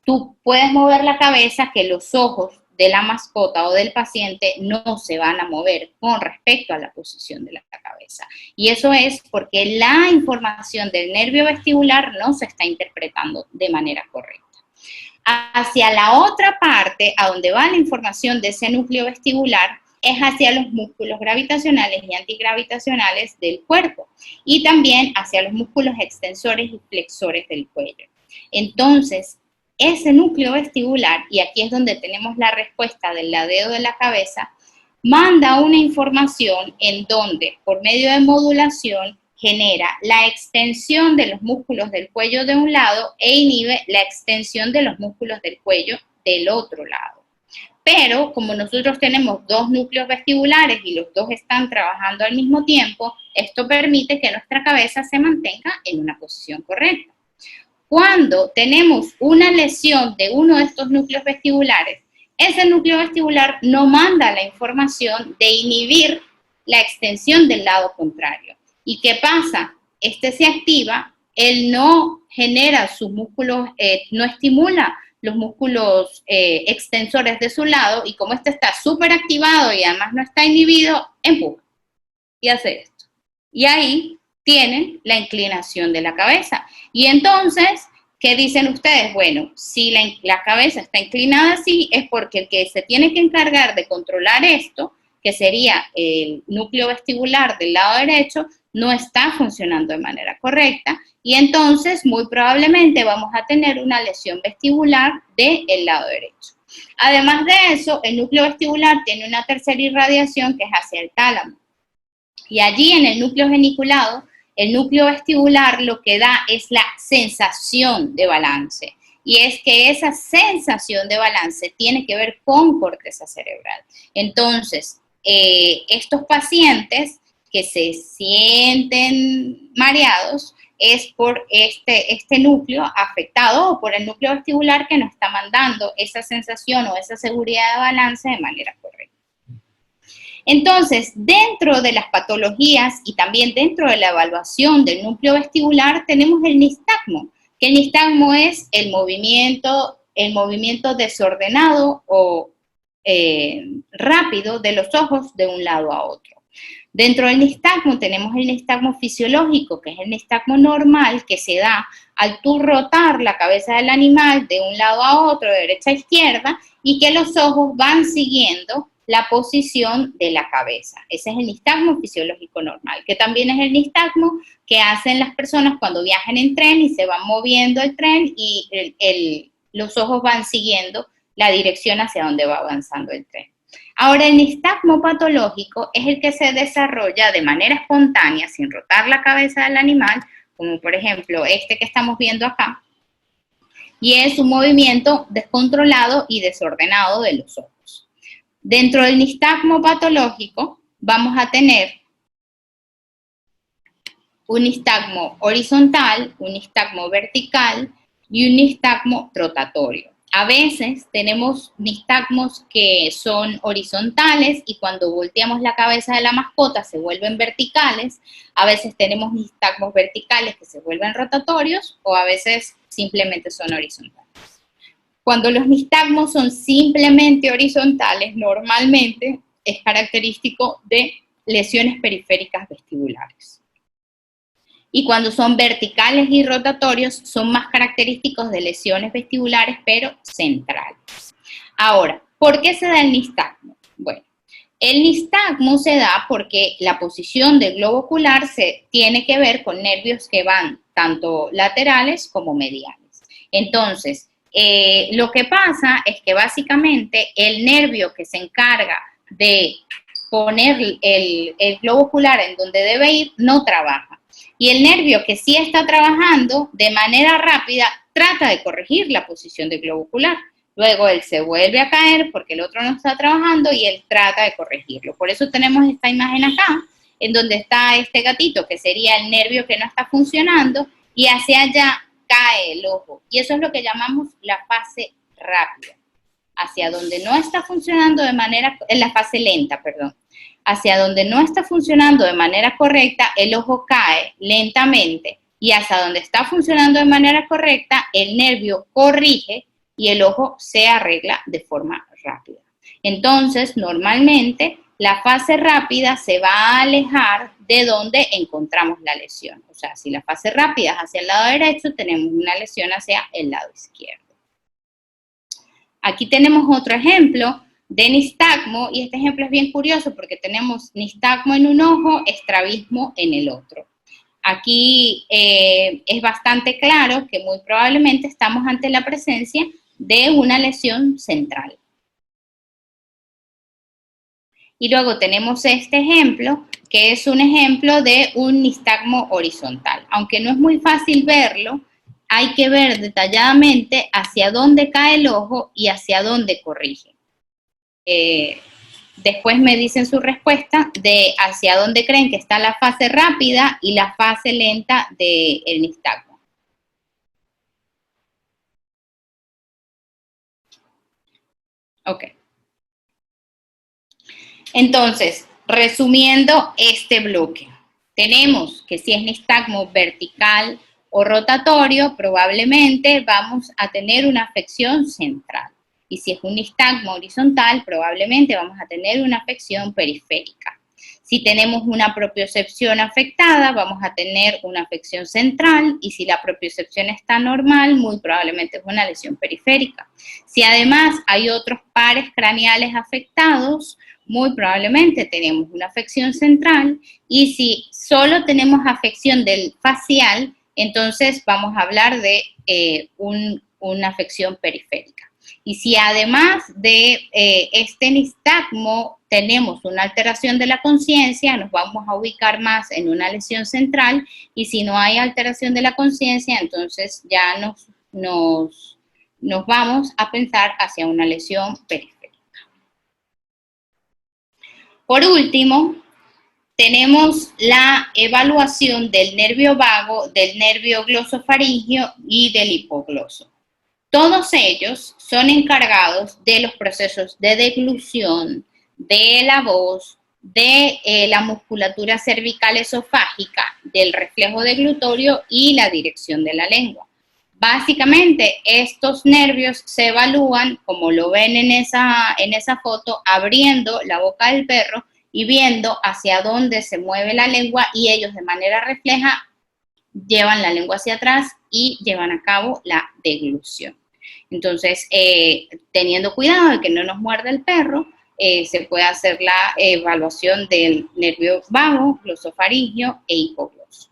tú puedes mover la cabeza que los ojos de la mascota o del paciente no se van a mover con respecto a la posición de la cabeza. Y eso es porque la información del nervio vestibular no se está interpretando de manera correcta. Hacia la otra parte, a donde va la información de ese núcleo vestibular, es hacia los músculos gravitacionales y antigravitacionales del cuerpo y también hacia los músculos extensores y flexores del cuello. Entonces, ese núcleo vestibular, y aquí es donde tenemos la respuesta del ladeo de la cabeza, manda una información en donde, por medio de modulación, genera la extensión de los músculos del cuello de un lado e inhibe la extensión de los músculos del cuello del otro lado. Pero como nosotros tenemos dos núcleos vestibulares y los dos están trabajando al mismo tiempo, esto permite que nuestra cabeza se mantenga en una posición correcta. Cuando tenemos una lesión de uno de estos núcleos vestibulares, ese núcleo vestibular no manda la información de inhibir la extensión del lado contrario. ¿Y qué pasa? Este se activa, él no genera sus músculos, no estimula los músculos extensores de su lado, y como este está súper activado y además no está inhibido, empuja y hace esto. Y ahí tienen la inclinación de la cabeza. Y entonces, ¿qué dicen ustedes? Bueno, si la cabeza está inclinada así, es porque el que se tiene que encargar de controlar esto, que sería el núcleo vestibular del lado derecho, no está funcionando de manera correcta, y entonces muy probablemente vamos a tener una lesión vestibular del lado derecho. Además de eso, el núcleo vestibular tiene una tercera irradiación que es hacia el tálamo. Y allí en el núcleo geniculado, el núcleo vestibular lo que da es la sensación de balance. Y es que esa sensación de balance tiene que ver con corteza cerebral. Entonces, estos pacientes que se sienten mareados es por este núcleo afectado o por el núcleo vestibular que nos está mandando esa sensación o esa seguridad de balance de manera correcta. Entonces, dentro de las patologías y también dentro de la evaluación del núcleo vestibular tenemos el nistagmo, que el nistagmo es el movimiento desordenado o rápido de los ojos de un lado a otro. Dentro del nistagmo tenemos el nistagmo fisiológico, que es el nistagmo normal que se da al tú rotar la cabeza del animal de un lado a otro, de derecha a izquierda, y que los ojos van siguiendo la posición de la cabeza. Ese es el nistagmo fisiológico normal, que también es el nistagmo que hacen las personas cuando viajan en tren y se van moviendo el tren y los ojos van siguiendo la dirección hacia donde va avanzando el tren. Ahora, el nistagmo patológico es el que se desarrolla de manera espontánea, sin rotar la cabeza del animal, como por ejemplo este que estamos viendo acá, y es un movimiento descontrolado y desordenado de los ojos. Dentro del nistagmo patológico vamos a tener un nistagmo horizontal, un nistagmo vertical y un nistagmo rotatorio. A veces tenemos nistagmos que son horizontales y cuando volteamos la cabeza de la mascota se vuelven verticales. A veces tenemos nistagmos verticales que se vuelven rotatorios o a veces simplemente son horizontales. Cuando los nistagmos son simplemente horizontales, normalmente es característico de lesiones periféricas vestibulares. Y cuando son verticales y rotatorios, son más característicos de lesiones vestibulares, pero centrales. Ahora, ¿por qué se da el nistagmo? Bueno, el nistagmo se da porque la posición del globo ocular tiene que ver con nervios que van tanto laterales como mediales. Entonces, lo que pasa es que básicamente el nervio que se encarga de poner el globo ocular en donde debe ir no trabaja. Y el nervio que sí está trabajando de manera rápida trata de corregir la posición del globo ocular. Luego él se vuelve a caer porque el otro no está trabajando y él trata de corregirlo. Por eso tenemos esta imagen acá, en donde está este gatito, que sería el nervio que no está funcionando, y hacia allá cae el ojo. Y eso es lo que llamamos la fase rápida. hacia donde no está funcionando de manera, en la fase lenta, perdón, hacia donde no está funcionando de manera correcta, el ojo cae lentamente, y hacia donde está funcionando de manera correcta, el nervio corrige y el ojo se arregla de forma rápida. Entonces, normalmente, la fase rápida se va a alejar de donde encontramos la lesión. O sea, si la fase rápida es hacia el lado derecho, tenemos una lesión hacia el lado izquierdo. Aquí tenemos otro ejemplo de nistagmo, y este ejemplo es bien curioso porque tenemos nistagmo en un ojo, estrabismo en el otro. Aquí es bastante claro que muy probablemente estamos ante la presencia de una lesión central. Y luego tenemos este ejemplo, que es un ejemplo de un nistagmo horizontal. Aunque no es muy fácil verlo, hay que ver detalladamente hacia dónde cae el ojo y hacia dónde corrige. Después me dicen su respuesta de hacia dónde creen que está la fase rápida y la fase lenta del nistagmo. Ok. Entonces, resumiendo este bloque, tenemos que si es nistagmo vertical o rotatorio, probablemente vamos a tener una afección central. Y si es un nistagmo horizontal, probablemente vamos a tener una afección periférica. Si tenemos una propiocepción afectada, vamos a tener una afección central, y si la propiocepción está normal, muy probablemente es una lesión periférica. Si además hay otros pares craneales afectados, muy probablemente tenemos una afección central, y si solo tenemos afección del facial, entonces vamos a hablar de una afección periférica. Y si además de este nistagmo tenemos una alteración de la conciencia, nos vamos a ubicar más en una lesión central, y si no hay alteración de la conciencia, entonces ya nos vamos a pensar hacia una lesión periférica. Por último, tenemos la evaluación del nervio vago, del nervio glosofaringio y del hipogloso. Todos ellos son encargados de los procesos de deglución, de la voz, de la musculatura cervical esofágica, del reflejo deglutorio y la dirección de la lengua. Básicamente, estos nervios se evalúan, como lo ven en esa foto, abriendo la boca del perro y viendo hacia dónde se mueve la lengua, y ellos de manera refleja llevan la lengua hacia atrás y llevan a cabo la deglución. Entonces, teniendo cuidado de que no nos muerda el perro, se puede hacer la evaluación del nervio vago, glosofaringio e hipogloso.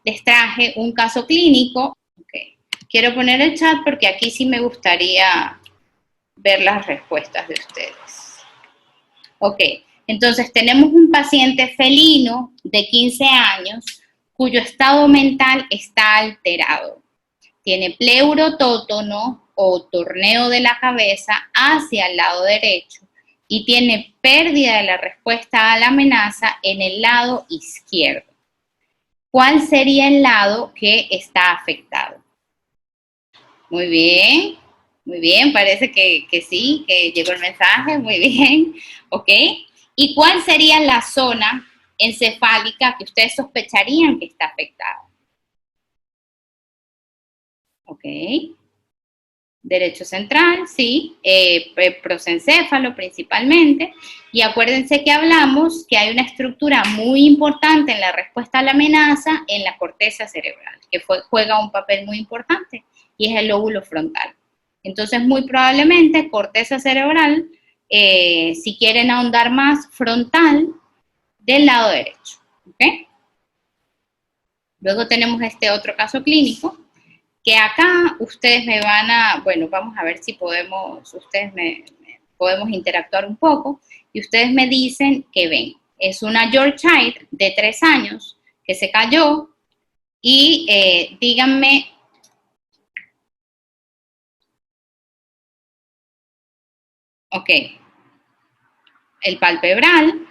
Les traje un caso clínico. Okay. Quiero poner el chat porque aquí sí me gustaría ver las respuestas de ustedes. Ok, entonces tenemos un paciente felino de 15 años cuyo estado mental está alterado. Tiene pleurotótono o torneo de la cabeza hacia el lado derecho y tiene pérdida de la respuesta a la amenaza en el lado izquierdo. ¿Cuál sería el lado que está afectado? Muy bien, parece que sí, que llegó el mensaje, muy bien, ok. ¿Y cuál sería la zona encefálica que ustedes sospecharían que está afectada? Ok. Derecho central, sí, prosencéfalo principalmente, y acuérdense que hablamos que hay una estructura muy importante en la respuesta a la amenaza en la corteza cerebral, que juega un papel muy importante, y es el lóbulo frontal. Entonces, muy probablemente corteza cerebral, si quieren ahondar más, frontal del lado derecho, ¿ok? Luego tenemos este otro caso clínico, que acá ustedes me van a, bueno, vamos a ver si podemos, podemos interactuar un poco, y ustedes me dicen que ven. Es una Yorkshire de 3 años que se cayó, y díganme, ok, el palpebral.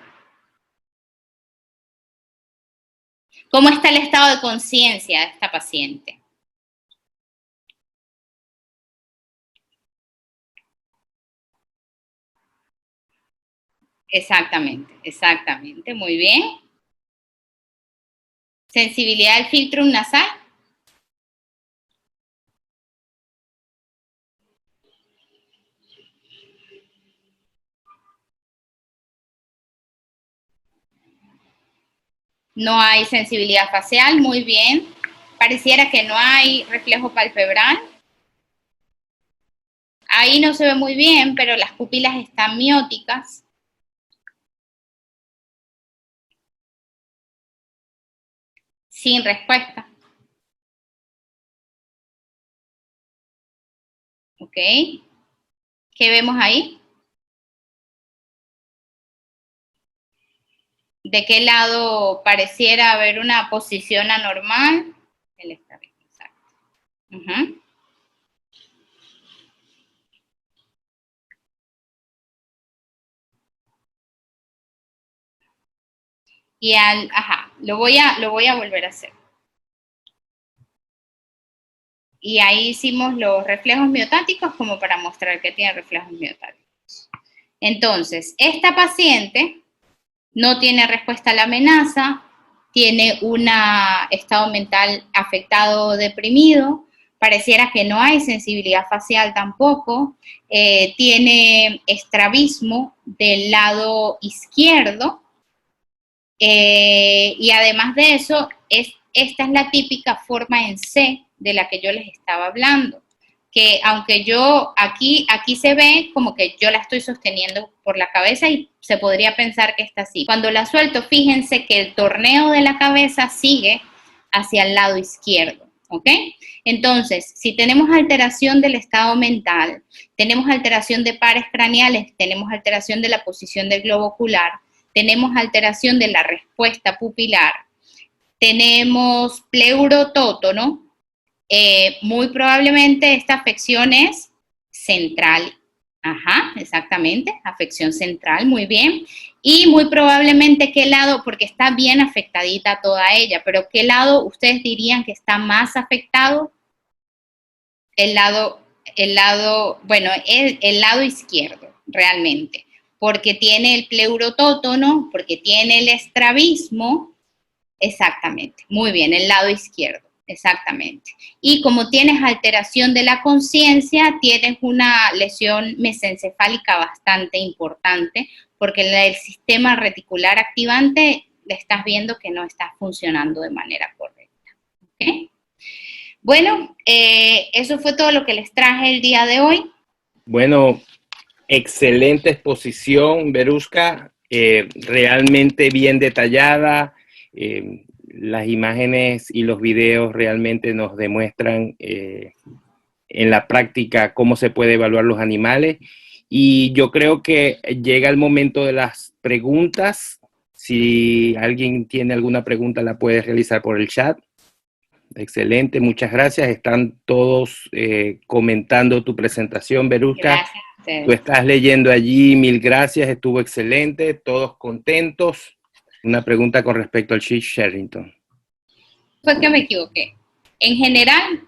¿Cómo está el estado de conciencia de esta paciente? exactamente, muy bien. Sensibilidad del filtrum nasal. No hay sensibilidad facial, muy bien. Pareciera que no hay reflejo palpebral. Ahí no se ve muy bien, pero las pupilas están mióticas. Sin respuesta. ¿Ok? ¿Qué vemos ahí? ¿De qué lado pareciera haber una posición anormal? Él está bien, exacto. Y lo voy a volver a hacer. Y ahí hicimos los reflejos miotáticos como para mostrar que tiene reflejos miotáticos. Entonces, esta paciente no tiene respuesta a la amenaza, tiene un estado mental afectado o deprimido, pareciera que no hay sensibilidad facial tampoco, tiene estrabismo del lado izquierdo, y además de eso, esta es la típica forma en C de la que yo les estaba hablando, que aunque aquí se ve como que yo la estoy sosteniendo por la cabeza y se podría pensar que está así. Cuando la suelto, fíjense que el torneo de la cabeza sigue hacia el lado izquierdo, ¿ok? Entonces, si tenemos alteración del estado mental, tenemos alteración de pares craneales, tenemos alteración de la posición del globo ocular, tenemos alteración de la respuesta pupilar, tenemos pleurotótono, muy probablemente esta afección es central. Ajá, exactamente, afección central, muy bien. Y muy probablemente qué lado, porque está bien afectadita toda ella, pero qué lado ustedes dirían que está más afectado. El lado izquierdo, realmente, porque tiene el pleurotótono, porque tiene el estrabismo, exactamente, muy bien, el lado izquierdo, exactamente. Y como tienes alteración de la conciencia, tienes una lesión mesencefálica bastante importante, porque el sistema reticular activante le estás viendo que no está funcionando de manera correcta. ¿Okay? Bueno, eso fue todo lo que les traje el día de hoy. Bueno, excelente exposición, Veruska, realmente bien detallada. Las imágenes y los videos realmente nos demuestran en la práctica cómo se puede evaluar los animales. Y yo creo que llega el momento de las preguntas. Si alguien tiene alguna pregunta, la puede realizar por el chat. Excelente, muchas gracias. Están todos comentando tu presentación, Veruska. Gracias. Tú estás leyendo allí, mil gracias, estuvo excelente, todos contentos. Una pregunta con respecto al Sheet Sherrington. Fue que me equivoqué. En general,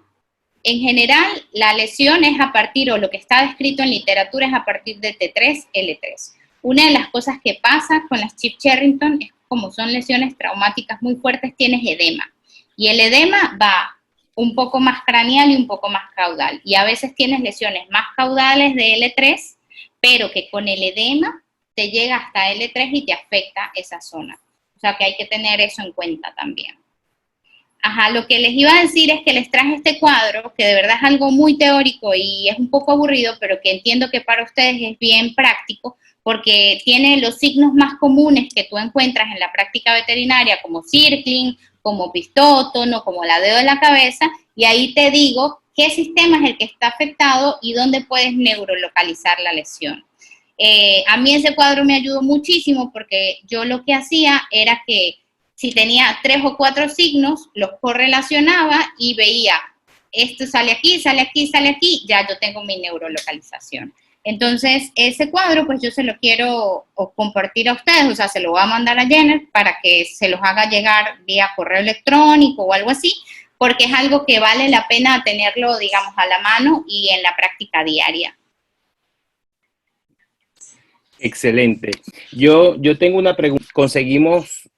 la lesión es a partir, o lo que está descrito en literatura es a partir de T3, L3. Una de las cosas que pasa con las Sheet Sherrington es como son lesiones traumáticas muy fuertes, tienes edema. Y el edema va un poco más craneal y un poco más caudal. Y a veces tienes lesiones más caudales de L3, pero que con el edema te llega hasta L3 y te afecta esa zona. O sea que hay que tener eso en cuenta también. Ajá, lo que les iba a decir es que les traje este cuadro, que de verdad es algo muy teórico y es un poco aburrido, pero que entiendo que para ustedes es bien práctico, porque tiene los signos más comunes que tú encuentras en la práctica veterinaria, como circling, como pistótono, como ladeo de la cabeza, y ahí te digo qué sistema es el que está afectado y dónde puedes neurolocalizar la lesión. A mí ese cuadro me ayudó muchísimo porque yo lo que hacía era que si tenía 3 o 4 signos, los correlacionaba y veía, esto sale aquí, sale aquí, sale aquí, ya yo tengo mi neurolocalización. Entonces, ese cuadro, pues yo se lo quiero compartir a ustedes, o sea, se lo voy a mandar a Jenner para que se los haga llegar vía correo electrónico o algo así, porque es algo que vale la pena tenerlo, digamos, a la mano y en la práctica diaria. Excelente. Yo tengo una pregunta. ¿Conseguimos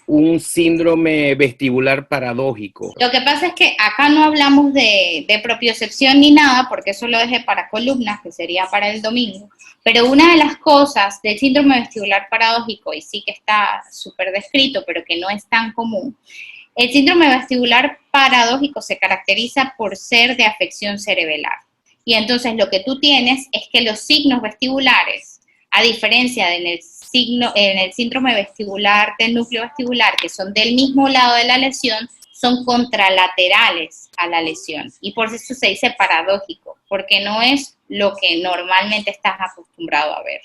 un síndrome vestibular paradójico? Lo que pasa es que acá no hablamos de propiocepción ni nada, porque eso lo dejé para columnas, que sería para el domingo. Pero una de las cosas del síndrome vestibular paradójico, y sí que está súper descrito, pero que no es tan común, el síndrome vestibular paradójico se caracteriza por ser de afección cerebelar. Y entonces lo que tú tienes es que los signos vestibulares, a diferencia de en el síndrome vestibular del núcleo vestibular, que son del mismo lado de la lesión, son contralaterales a la lesión. Y por eso se dice paradójico, porque no es lo que normalmente estás acostumbrado a ver.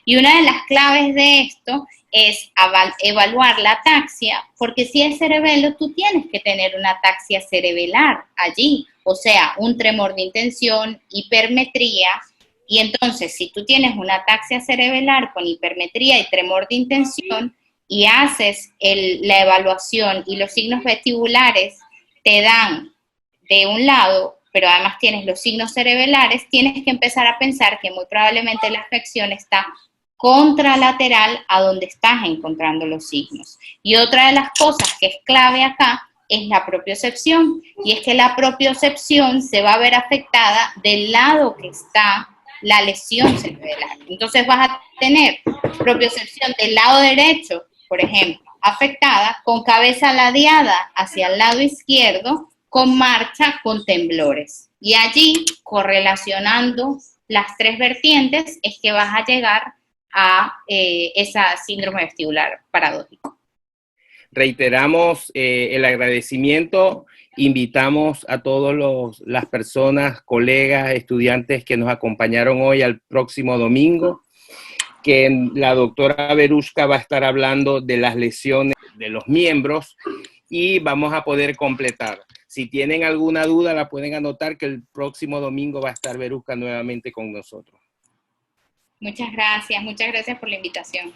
Y una de las claves de esto es evaluar la ataxia, porque si es cerebelo, tú tienes que tener una ataxia cerebelar allí, o sea, un tremor de intención, hipermetría, y entonces si tú tienes una ataxia cerebelar con hipermetría y tremor de intención, y haces la evaluación y los signos vestibulares te dan de un lado, pero además tienes los signos cerebelares, tienes que empezar a pensar que muy probablemente la afección está contralateral a donde estás encontrando los signos. Y otra de las cosas que es clave acá es la propiocepción, y es que la propiocepción se va a ver afectada del lado que está la lesión cerebral. Entonces vas a tener propiocepción del lado derecho, por ejemplo, afectada, con cabeza ladeada hacia el lado izquierdo, con marcha, con temblores. Y allí, correlacionando las tres vertientes, es que vas a llegar a esa síndrome vestibular paradójico. Reiteramos el agradecimiento, invitamos a todas las personas, colegas, estudiantes que nos acompañaron hoy al próximo domingo, que la doctora Verushka va a estar hablando de las lesiones de los miembros y vamos a poder completar. Si tienen alguna duda, la pueden anotar, que el próximo domingo va a estar Verushka nuevamente con nosotros. Muchas gracias por la invitación.